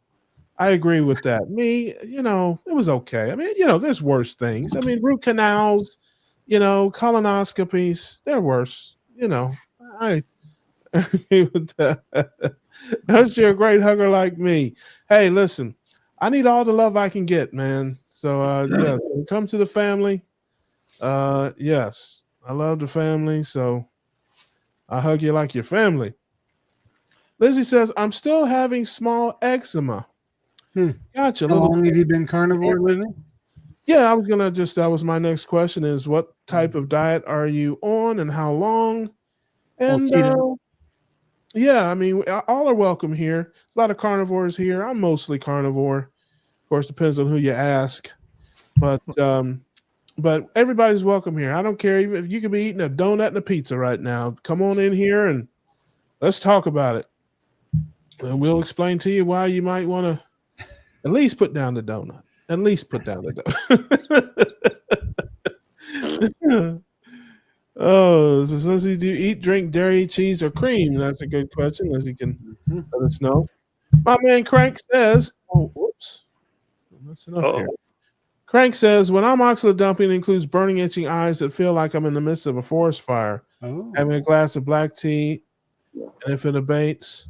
I agree with that. Me, it was okay. I mean, there's worse things. I mean, root canals, colonoscopies, they're worse. I agree with that. Unless you're a great hugger like me. Hey, listen, I need all the love I can get, man. So, when it comes to the family, yes, I love the family. So I hug you like your family. Lizzie says, I'm still having small eczema. Gotcha. How long have you been carnivore, Lizzie? Yeah, that was my next question is what type of diet are you on and how long? And I mean, all are welcome here. There's a lot of carnivores here. I'm mostly carnivore. Of course, depends on who you ask. But everybody's welcome here. I don't care even if you could be eating a donut and a pizza right now. Come on in here and let's talk about it. And we'll explain to you why you might want to at least put down the donut. At least put down the donut. Oh, so Lizzie, do you eat, drink dairy, cheese, or cream? That's a good question. Lizzie can let us know. My man Crank says, whoops. Listen up here. Crank says, when I'm oxalate dumping, it includes burning, itching eyes that feel like I'm in the midst of a forest fire. Having a glass of black tea, and if it abates,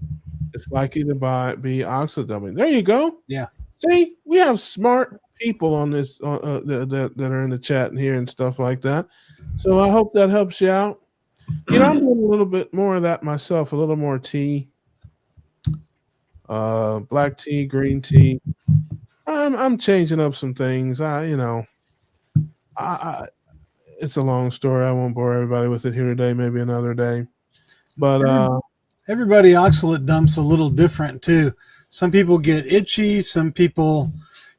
it's likely to be oxalate dumping. There you go. Yeah. See, we have smart people on this that are in the chat and here and stuff like that. So I hope that helps you out. I'm doing a little bit more of that myself, a little more tea, black tea, green tea. I'm changing up some things. It's a long story. I won't bore everybody with it here today. Maybe another day. But everybody oxalate dumps a little different too. Some people get itchy. Some people,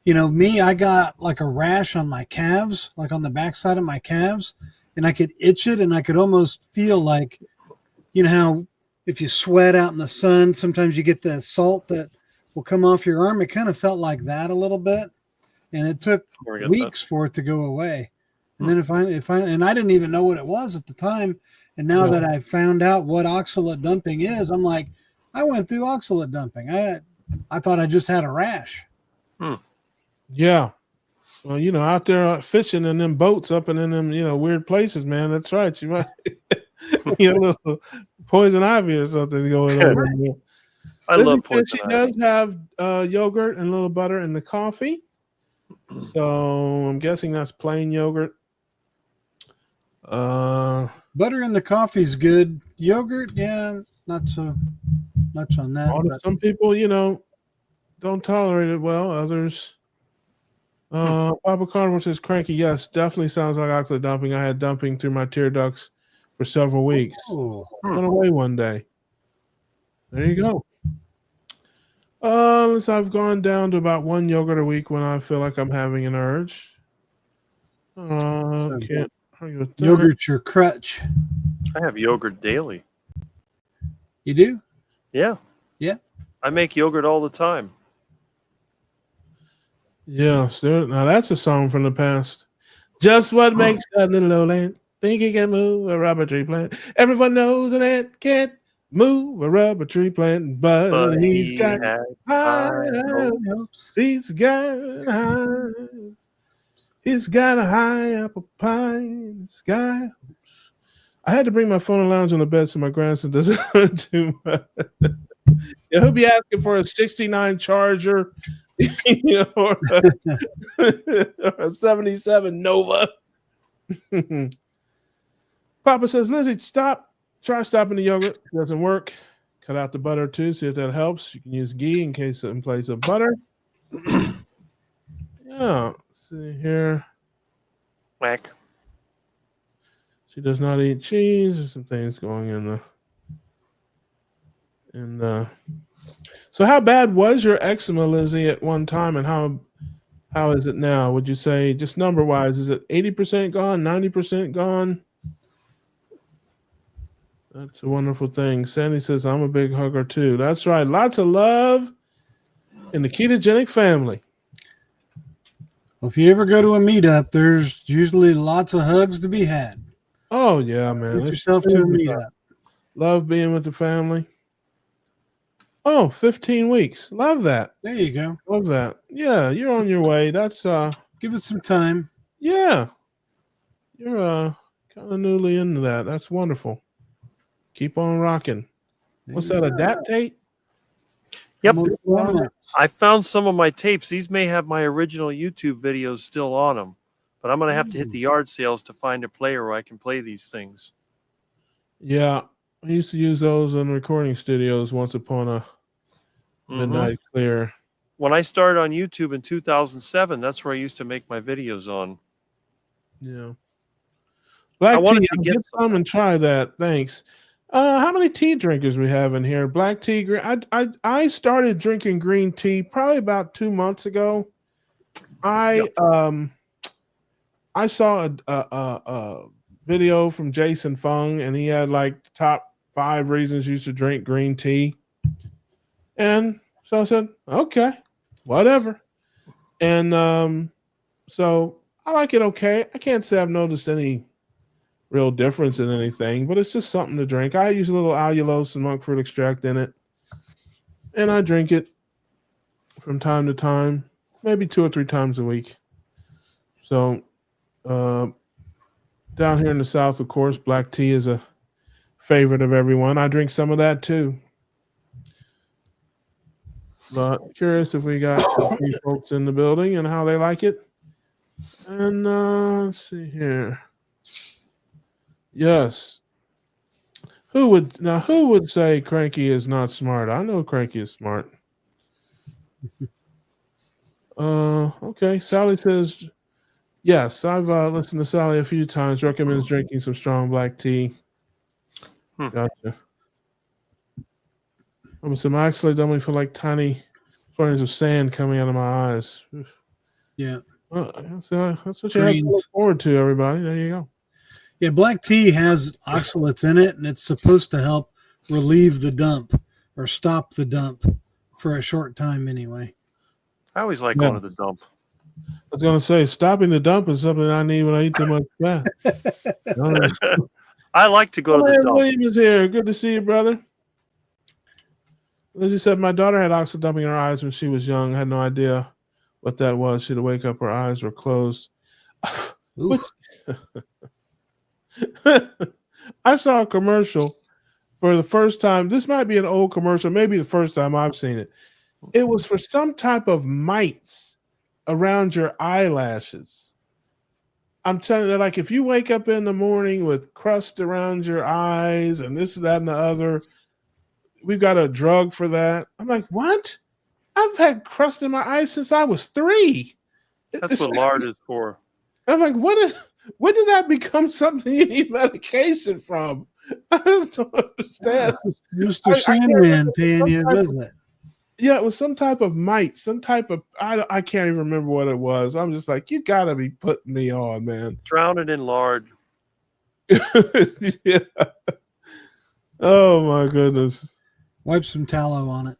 me, I got like a rash on my calves, like on the backside of my calves, and I could itch it, and I could almost feel like, how if you sweat out in the sun, sometimes you get the salt that will come off your arm. It kind of felt like that a little bit. and it took Forget weeks for it to go away. And then and I didn't even know what it was at the time. And now that I found out what oxalate dumping is, I'm like, I went through oxalate dumping. I thought I just had a rash. Yeah. Well, you know, out there fishing in them boats up in them, you know, weird places, man. That's right. You might get a little poison ivy or something going on in there. I Lizzie love poison she ivy. does have yogurt and a little butter in the coffee. So I'm guessing that's plain yogurt. Butter in the coffee is good. Yogurt, yeah, not so much on that. Some people, you know, don't tolerate it well. Others. Papa Carnivore says cranky. Yes, definitely sounds like oxalate dumping. I had dumping through my tear ducts for several weeks. Went away one day. There you go. I've gone down to about 1 yogurt a week when I feel like I'm having an urge. Can't argue with that. Yogurt's your crutch. I have yogurt daily. You do? Yeah. Yeah. I make yogurt all the time. Yes, now that's a song from the past. Just what makes that little old ant think he can move a rubber tree plant? Everyone knows an ant can't move a rubber tree plant, but he's got high hopes. He's got a high apple pie in the sky. I had to bring my phone and lounge on the bed so my grandson doesn't hurt too much. Yeah, he'll be asking for a 69 Charger, you know, or a 77 Nova. Papa says, Lizzie, try stopping the yogurt. It doesn't work. Cut out the butter too, see if that helps. You can use ghee in place of butter. Yeah, let's see here. Whack. She does not eat cheese. There's some things going in the. So how bad was your eczema, Lizzie, at one time, and how is it now? Would you say, just number wise, is it 80% gone, 90% gone? That's a wonderful thing. Sandy says, I'm a big hugger too. That's right. Lots of love in the ketogenic family. Well, if you ever go to a meetup, there's usually lots of hugs to be had. Oh, yeah, man. Get yourself to a meetup. Love being with the family. Oh, 15 weeks. Love that. There you go. Love that. Yeah, you're on your way. That's give it some time. Yeah. You're kind of newly into that. That's wonderful. Keep on rocking. What's that, Adaptate? Yep. I found some of my tapes. These may have my original YouTube videos still on them, but I'm going to have to hit the yard sales to find a player where I can play these things. Yeah. I used to use those in recording studios once upon a midnight clear. When I started on YouTube in 2007, that's where I used to make my videos on. Yeah. Black tea, I'll get some and try that. Thanks. How many tea drinkers we have in here? Black tea. I started drinking green tea probably about 2 months ago. I saw a video from Jason Fung, and he had like the top 5 reasons you should drink green tea. And so I said, okay, whatever. And so I like it okay. I can't say I've noticed any real difference in anything, but it's just something to drink. I use a little allulose and monk fruit extract in it, and I drink it from time to time, maybe 2 or 3 times a week. So down here in the South, of course, black tea is a favorite of everyone. I drink some of that too. But curious if we got some folks in the building and how they like it. And let's see here. Yes. Who would say Cranky is not smart? I know Cranky is smart. Okay. Sally says, yes, I've listened to Sally a few times. Recommends drinking some strong black tea. Gotcha. I actually don't feel like tiny flames of sand coming out of my eyes. Yeah. So that's what you have to look forward to, everybody. There you go. Yeah, black tea has oxalates in it, and it's supposed to help relieve the dump or stop the dump for a short time anyway. I always like going to the dump. I was gonna say stopping the dump is something I need when I eat too much fat. I like to go to the dump. William is here. Good to see you, brother. Lizzie said my daughter had oxygen dumping in her eyes when she was young. I had no idea what that was. She'd wake up, her eyes were closed. I saw a commercial for the first time. This might be an old commercial, maybe the first time I've seen it. It was for some type of mites around your eyelashes. I'm telling you, like if you wake up in the morning with crust around your eyes and this, that, and the other, we've got a drug for that. I'm like, what? I've had crust in my eyes since I was 3. That's what lard is for. I'm like, when did that become something you need medication from? I just don't understand. Mr. Sandman paying you a visit. Yeah, it was some type of mite, some type of I can't even remember what it was. I'm just like, you gotta be putting me on, man. Drown it in lard. Yeah. Oh my goodness. Wipe some tallow on it.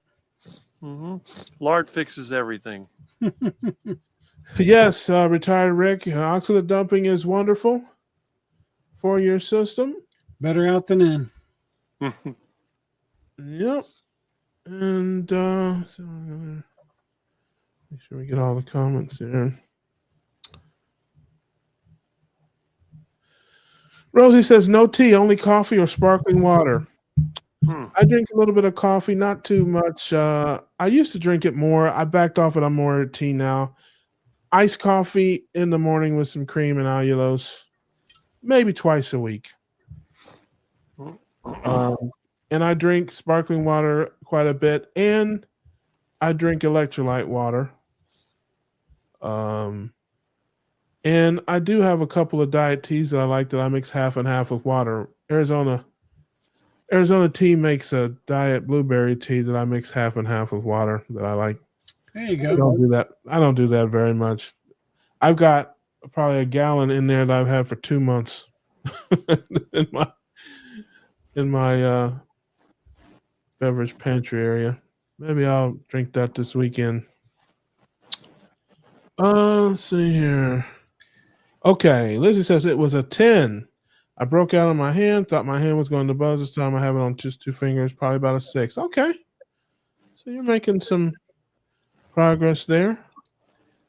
Mm-hmm. Lard fixes everything. Yes, retired Rick. Oxalate dumping is wonderful for your system. Better out than in. Yep. And so make sure we get all the comments there. Rosie says no tea, only coffee or sparkling water. I drink a little bit of coffee, not too much. I used to drink it more. I backed off it. I'm more tea now. Iced coffee in the morning with some cream and allulose, maybe twice a week. And I drink sparkling water quite a bit, and I drink electrolyte water. And I do have a couple of diet teas that I like that I mix half and half with water. Arizona Tea makes a diet blueberry tea that I mix half and half with water that I like. There you go. I don't do that very much. I've got probably a gallon in there that I've had for 2 months in my beverage pantry area. Maybe I'll drink that this weekend. Let's see here. Okay, Lizzie says it was a 10. I broke out on my hand, thought my hand was going to buzz this time. I have it on just 2 fingers, probably about a 6. Okay. So you're making some progress there.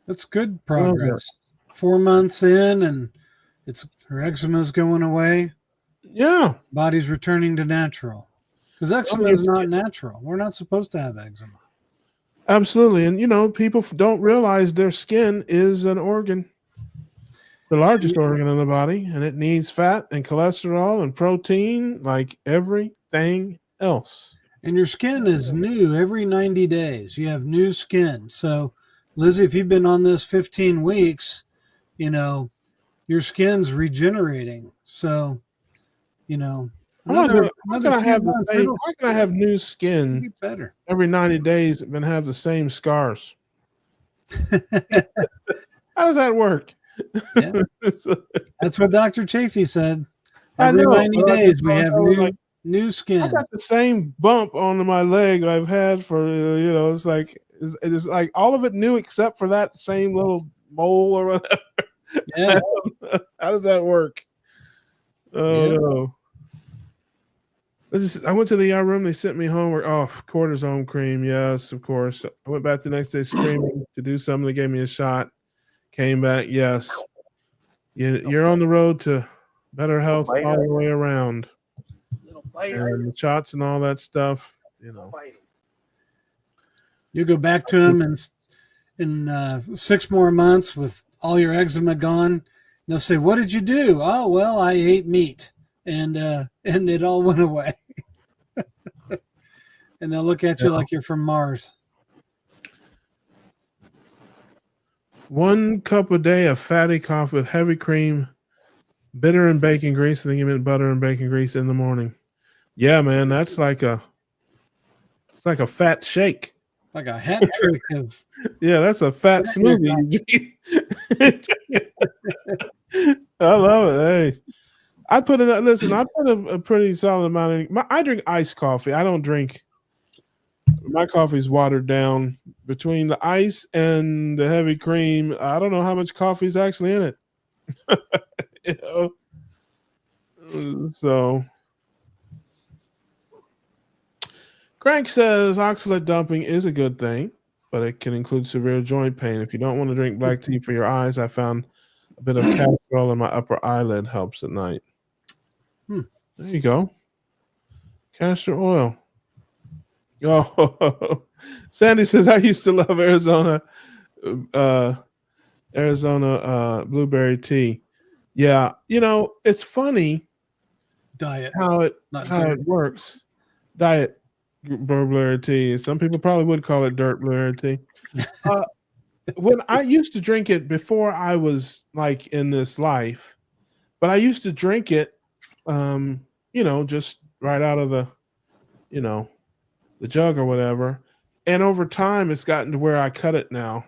That's good progress. 4 months in and her eczema's going away. Yeah. Body's returning to natural. Because eczema is not natural. We're not supposed to have eczema. Absolutely. And, people don't realize their skin is an organ. The largest organ in the body, and it needs fat and cholesterol and protein like everything else. And your skin is new every 90 days. You have new skin. So, Lizzie, if you've been on this 15 weeks, your skin's regenerating. So, how can I have new skin better every 90 days and have the same scars? How does that work? Yeah. That's what Dr. Chafee said. Every 90 days we have new skin. I got the same bump on my leg I've had for it's like all of it new except for that same little mole or whatever. Yeah. How does that work? Oh no. I went to the ER room. They sent me home. Cortisone cream. Yes, of course. I went back the next day screaming to do something. They gave me a shot. Came back. Yes. You're on the road to better health all the way around. And the shots and all that stuff. You go back to them in 6 more months with all your eczema gone. They'll say, "What did you do?" "Oh, well, I ate meat, and it all went away." And they'll look at you like you're from Mars. 1 cup a day of fatty coffee with heavy cream, bitter and bacon grease. I think you meant butter and bacon grease in the morning. Yeah, man, that's like a fat shake. Like a hat trick of. Yeah, that's a fat smoothie. I love it. Hey, I put a pretty solid amount I drink iced coffee. I don't drink My coffee's watered down. Between the ice and the heavy cream, I don't know how much coffee is actually in it. You know? So, Crank says oxalate dumping is a good thing, but it can include severe joint pain. If you don't want to drink black tea for your eyes, I found a bit of castor oil in my upper eyelid helps at night. There you go. Castor oil. Oh, Sandy says I used to love Arizona blueberry tea. Yeah, it's funny Diet. how it works. Diet blueberry tea. Some people probably would call it dirt blueberry tea. When I used to drink it before I was like in this life, but I used to drink it, just right out of the jug or whatever. And over time, it's gotten to where I cut it now,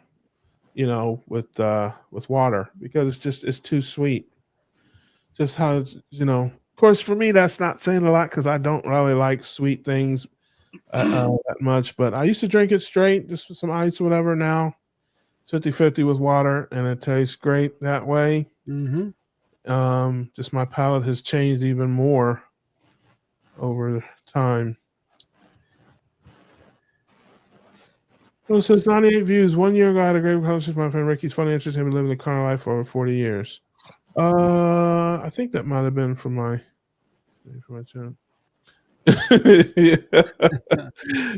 with water because it's too sweet. Just how, of course, for me, that's not saying a lot because I don't really like sweet things that much. But I used to drink it straight, just with some ice or whatever. Now it's 50-50 with water, and it tastes great that way. Mm-hmm. Just my palate has changed even more over time. Well, it says 98 views. 1 year ago, I had a great conversation with my friend Ricky's funny interest in him living the carnivore life for over 40 years. I think that might have been from my channel.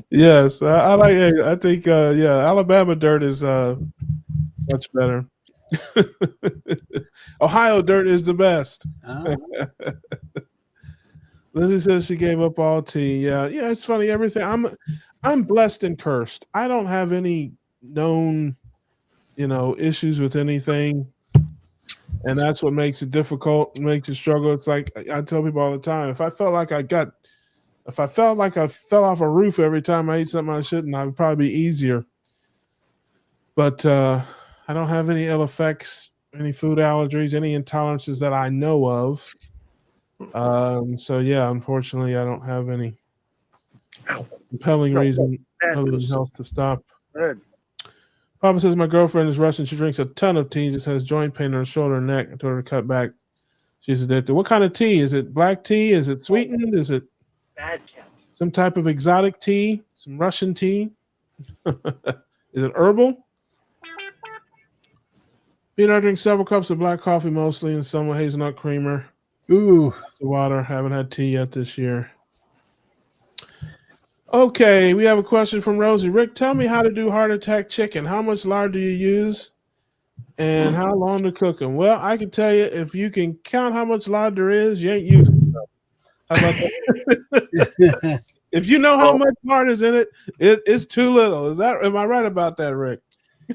Yes, I like it. I think Alabama dirt is much better. Ohio dirt is the best. Lizzie says she gave up all tea. Yeah, it's funny. Everything. I'm blessed and cursed. I don't have any known, issues with anything, and that's what makes it difficult, makes it struggle. It's like I tell people all the time: if I felt like I fell off a roof every time I ate something I shouldn't, I would probably be easier. But I don't have any ill effects, any food allergies, any intolerances that I know of. So yeah, unfortunately, I don't have any compelling reason other than health to stop. Papa says my girlfriend is Russian. She drinks a ton of tea, just has joint pain in her shoulder and neck. I told her to cut back. She's addicted. What kind of tea? Is it black tea? Is it sweetened? Is it some type of exotic tea? Some Russian tea? Is it herbal? I drink several cups of black coffee mostly and some with hazelnut creamer. Ooh. Water. Haven't had tea yet this year. Okay, we have a question from Rosie. Rick, tell me how to do heart attack chicken. How much lard do you use and how long to cook them? Well, I can tell you if you can count how much lard there is, you ain't using it. How about that? If you know how much lard is in it, it's too little. Am I right about that, Rick?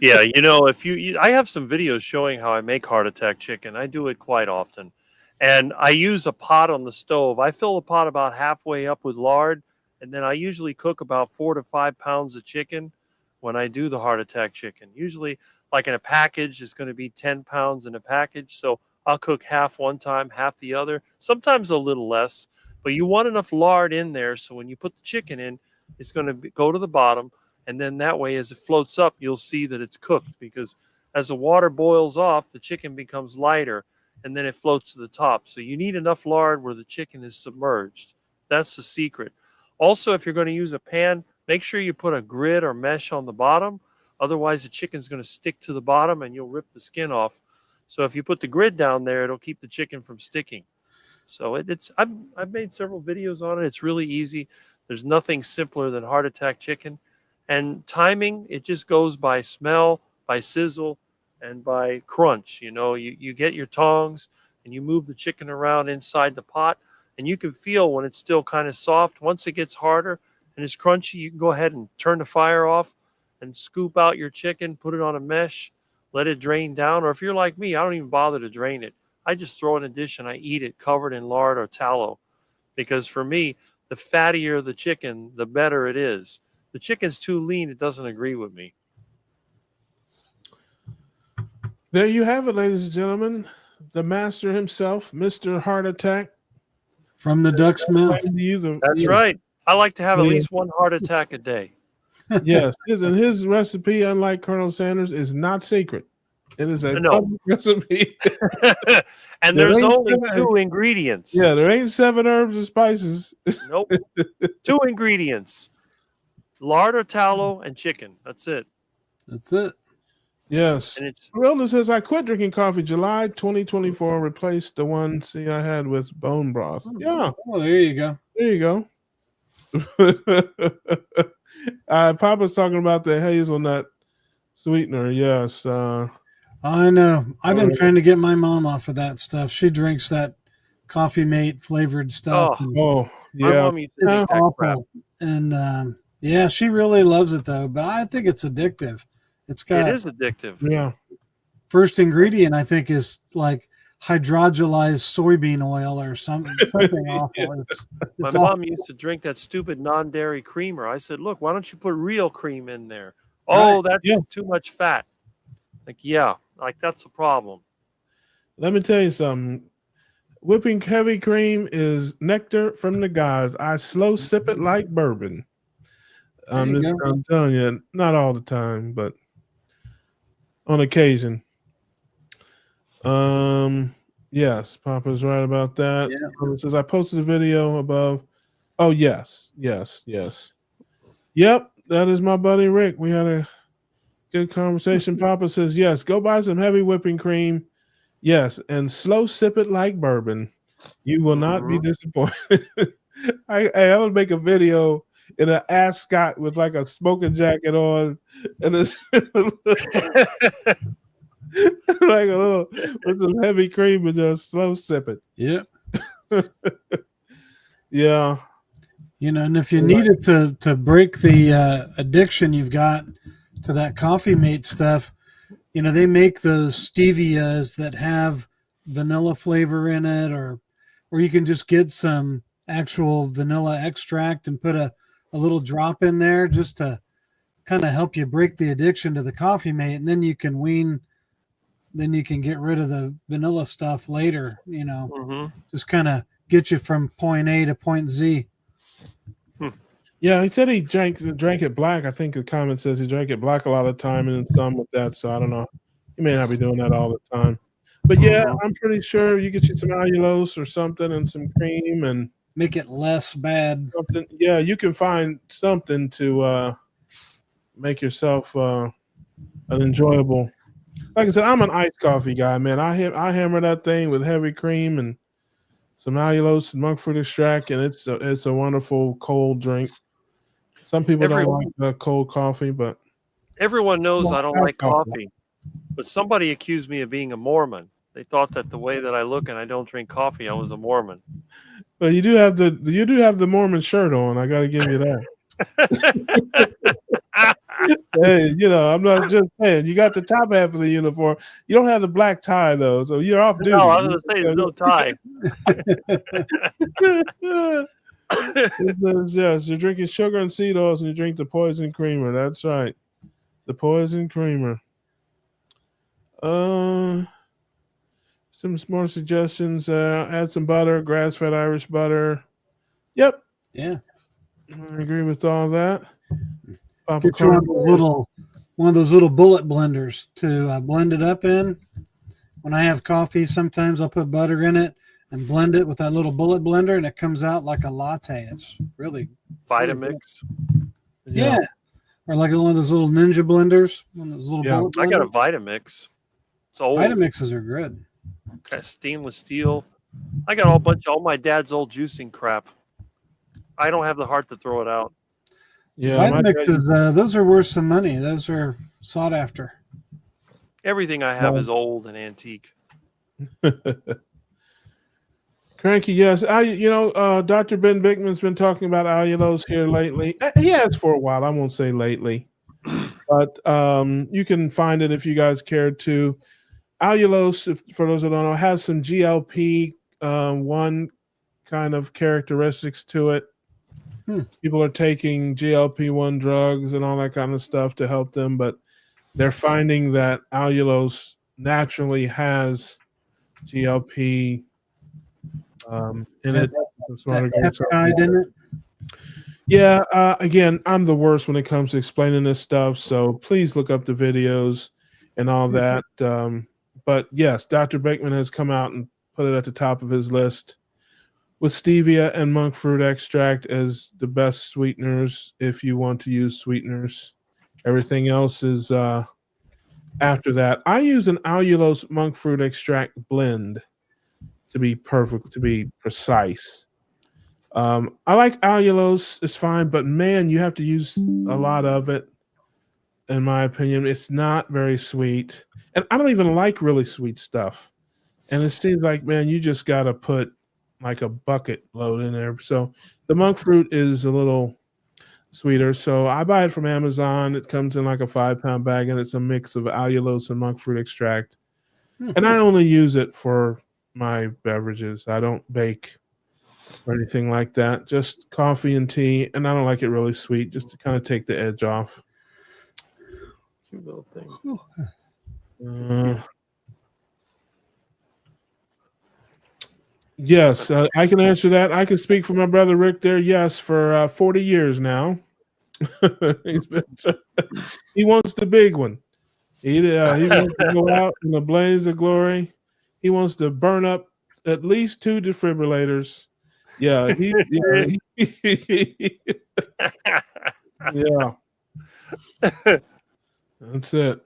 Yeah, if I have some videos showing how I make heart attack chicken. I do it quite often. And I use a pot on the stove. I fill the pot about halfway up with lard, and then I usually cook about 4 to 5 pounds of chicken when I do the heart attack chicken. Usually, like in a package, it's going to be 10 pounds in a package. So I'll cook half one time, half the other, sometimes a little less. But you want enough lard in there so when you put the chicken in, it's going to go to the bottom. And then that way, as it floats up, you'll see that it's cooked. Because as the water boils off, the chicken becomes lighter, and then it floats to the top. So you need enough lard where the chicken is submerged. That's the secret. Also, if you're going to use a pan, make sure you put a grid or mesh on the bottom. Otherwise, the chicken's going to stick to the bottom and you'll rip the skin off. So if you put the grid down there, it'll keep the chicken from sticking. So I've made several videos on it. It's really easy. There's nothing simpler than heart attack chicken. And timing, it just goes by smell, by sizzle, and by crunch. You get your tongs and you move the chicken around inside the pot, and you can feel when it's still kind of soft. Once it gets harder and it's crunchy, you can go ahead and turn the fire off and scoop out your chicken, put it on a mesh, let it drain down. Or if you're like me, I don't even bother to drain it. I just throw it in a dish and I eat it covered in lard or tallow. Because for me, the fattier the chicken, the better it is. The chicken's too lean, it doesn't agree with me. There you have it, ladies and gentlemen. The master himself, Mr. Heart Attack. From the duck's mouth. That's right. I like to have at least one heart attack a day. Yes, his recipe, unlike Colonel Sanders, is not secret. It is a No. public recipe. And There there's ain't only seven- 2 ingredients. Yeah, there ain't 7 herbs or spices. Nope. 2 ingredients: lard or tallow and chicken. That's it. That's it. Yes. And it's Rilda says, I quit drinking coffee July 2024, replaced the one I had with bone broth. Yeah, Oh, there you go. there you go. Papa's talking about the hazelnut sweetener. Yes. I know. I've been trying to get my mom off of that stuff. She drinks that Coffee Mate flavored stuff. Oh. Oh, my yeah. mom used to It's eat that crap. awful. And yeah, she really loves it though. But I think it's addictive. It's got It is addictive. Yeah. first ingredient, I think, is like hydrogenized soybean oil or something awful. It's My awful. mom used to drink that stupid non-dairy creamer. I said, "Look, why don't you put real cream in there?" Oh, Right. that's Yeah. too much fat. Like, yeah, like that's a problem. Let me tell you something. Whipping heavy cream is nectar from the gods. I slow sip it like bourbon. There you go. I'm telling you, not all the time, but on occasion. Yes, Papa's right about that. Yeah. It says I posted a video above. Oh, yes. Yep, that is my buddy Rick. We had a good conversation. Papa says, yes, go buy some heavy whipping cream. Yes, and slow sip it like bourbon. You will not be disappointed. I would make a video in an ascot with like a smoking jacket on and it's like a little with some heavy cream and just slow sip it. Yep. Yeah. And if you needed to break the addiction you've got to that Coffee Mate stuff, they make those stevias that have vanilla flavor in it, or you can just get some actual vanilla extract and put a little drop in there just to kind of help you break the addiction to the Coffee Mate, and then you can get rid of the vanilla stuff later, just kind of get you from point A to point Z. Yeah, he said he drank it black. I think the comment says he drank it black a lot of the time and then some with that. So I don't know. He may not be doing that all the time. But yeah, I'm pretty sure you get you some allulose or something and some cream and make it less bad. Something. Yeah, you can find something to make yourself an enjoyable. Like I said, I'm an iced coffee guy, man. I hammer that thing with heavy cream and some allulose and monk fruit extract, and it's a wonderful cold drink. Some people don't like cold coffee, but everyone knows I don't like coffee. But somebody accused me of being a Mormon. They thought that the way that I look and I don't drink coffee, I was a Mormon. But you do have the Mormon shirt on. I got to give you that. Hey, I'm not just saying. You got the top half of the uniform. You don't have the black tie though, so you're off duty. No, I was going to say there's no tie. Yes, you're drinking sugar and seed oils, and you drink the poison creamer. That's right, the poison creamer. Some more suggestions. Add some butter, grass-fed Irish butter. Yep. Yeah, I agree with all that. Get you one of those little bullet blenders to blend it up in. When I have coffee, sometimes I'll put butter in it and blend it with that little bullet blender, and it comes out like a latte. It's really Vitamix. Yeah. Or like one of those little ninja blenders. One of those little bullet blenders. I got a Vitamix. It's old. Vitamixes are good. Got stainless steel. I got all my dad's old juicing crap. I don't have the heart to throw it out. Yeah, Vitamixes, those are worth some money. Those are sought after. Everything I have is old and antique. Cranky, yes. Dr. Ben Bickman's been talking about allulose here lately. He has for a while. I won't say lately, but you can find it if you guys care to. Allulose, for those that don't know, has some GLP-1 kind of characteristics to it. People are taking GLP-1 drugs and all that kind of stuff to help them, but they're finding that allulose naturally has GLP in it. Peptide in it? Yeah, again, I'm the worst when it comes to explaining this stuff, so please look up the videos and all that. But yes, Dr. Bateman has come out and put it at the top of his list with stevia and monk fruit extract as the best sweeteners if you want to use sweeteners. Everything else is after that. I use an allulose monk fruit extract blend to be perfect, to be precise. I like allulose, it's fine, but man, you have to use a lot of it. In my opinion, it's not very sweet, and I don't even like really sweet stuff. And it seems like, man, you just got to put like a bucket load in there. So the monk fruit is a little sweeter. So I buy it from Amazon. It comes in like a 5-pound bag, and it's a mix of allulose and monk fruit extract. And I only use it for my beverages. I don't bake or anything like that. Just coffee and tea, and I don't like it really sweet, just to kind of take the edge off. Cute little thing. Yes, I can answer that. I can speak for my brother Rick there. Yes, for 40 years now. He wants the big one. He wants to go out in a blaze of glory. He wants to burn up at least 2 defibrillators. Yeah, yeah. That's it.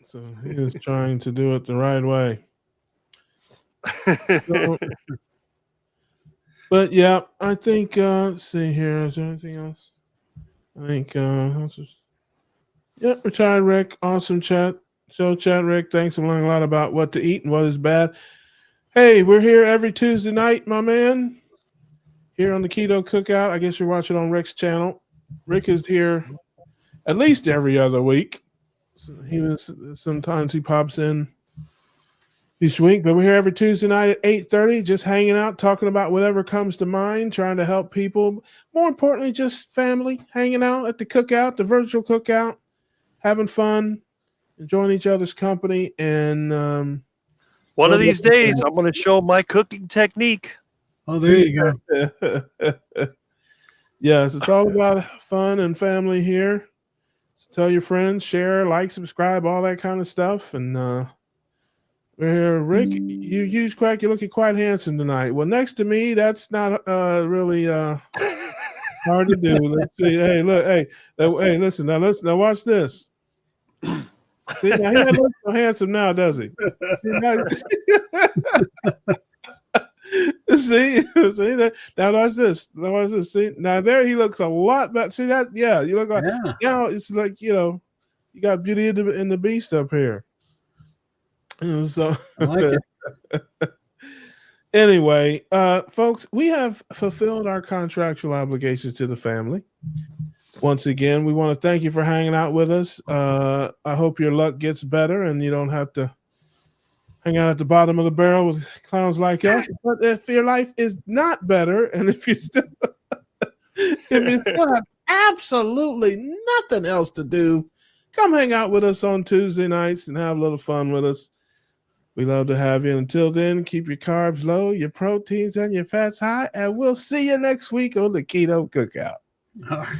So he is trying to do it the right way. So, but yeah, I think let's see here. Is there anything else? I think retired Rick, awesome chat. Show chat Rick. Thanks. I'm learning a lot about what to eat and what is bad. Hey, we're here every Tuesday night, my man. Here on the Keto Cookout. I guess you're watching on Rick's channel. Rick is here at least every other week. So sometimes he pops in each week, but we're here every Tuesday night at 8:30, just hanging out, talking about whatever comes to mind, trying to help people. More importantly, just family, hanging out at the cookout, the virtual cookout, having fun, enjoying each other's company. And one of these days, I'm going to show my cooking technique. Oh, there you go. Yes, it's all about fun and family here. So tell your friends, share, like, subscribe, all that kind of stuff. And we're here. Rick, you huge quack, you're looking quite handsome tonight. Well, next to me, that's not really hard to do. Let's see. Hey, look. Hey, listen. Now watch this. See, now he doesn't look so handsome now, does he? See that. Now watch this. See, now there he looks a lot better. See that? Yeah, you look like. Yeah. It's like, you got Beauty and the Beast up here. So I like it. Anyway, folks, we have fulfilled our contractual obligations to the family. Once again, we want to thank you for hanging out with us. I hope your luck gets better and you don't have to hang out at the bottom of the barrel with clowns like us. But if your life is not better, and if you still have absolutely nothing else to do, come hang out with us on Tuesday nights and have a little fun with us. We love to have you. Until then, keep your carbs low, your proteins and your fats high, and we'll see you next week on the Keto Cookout. All right.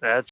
That's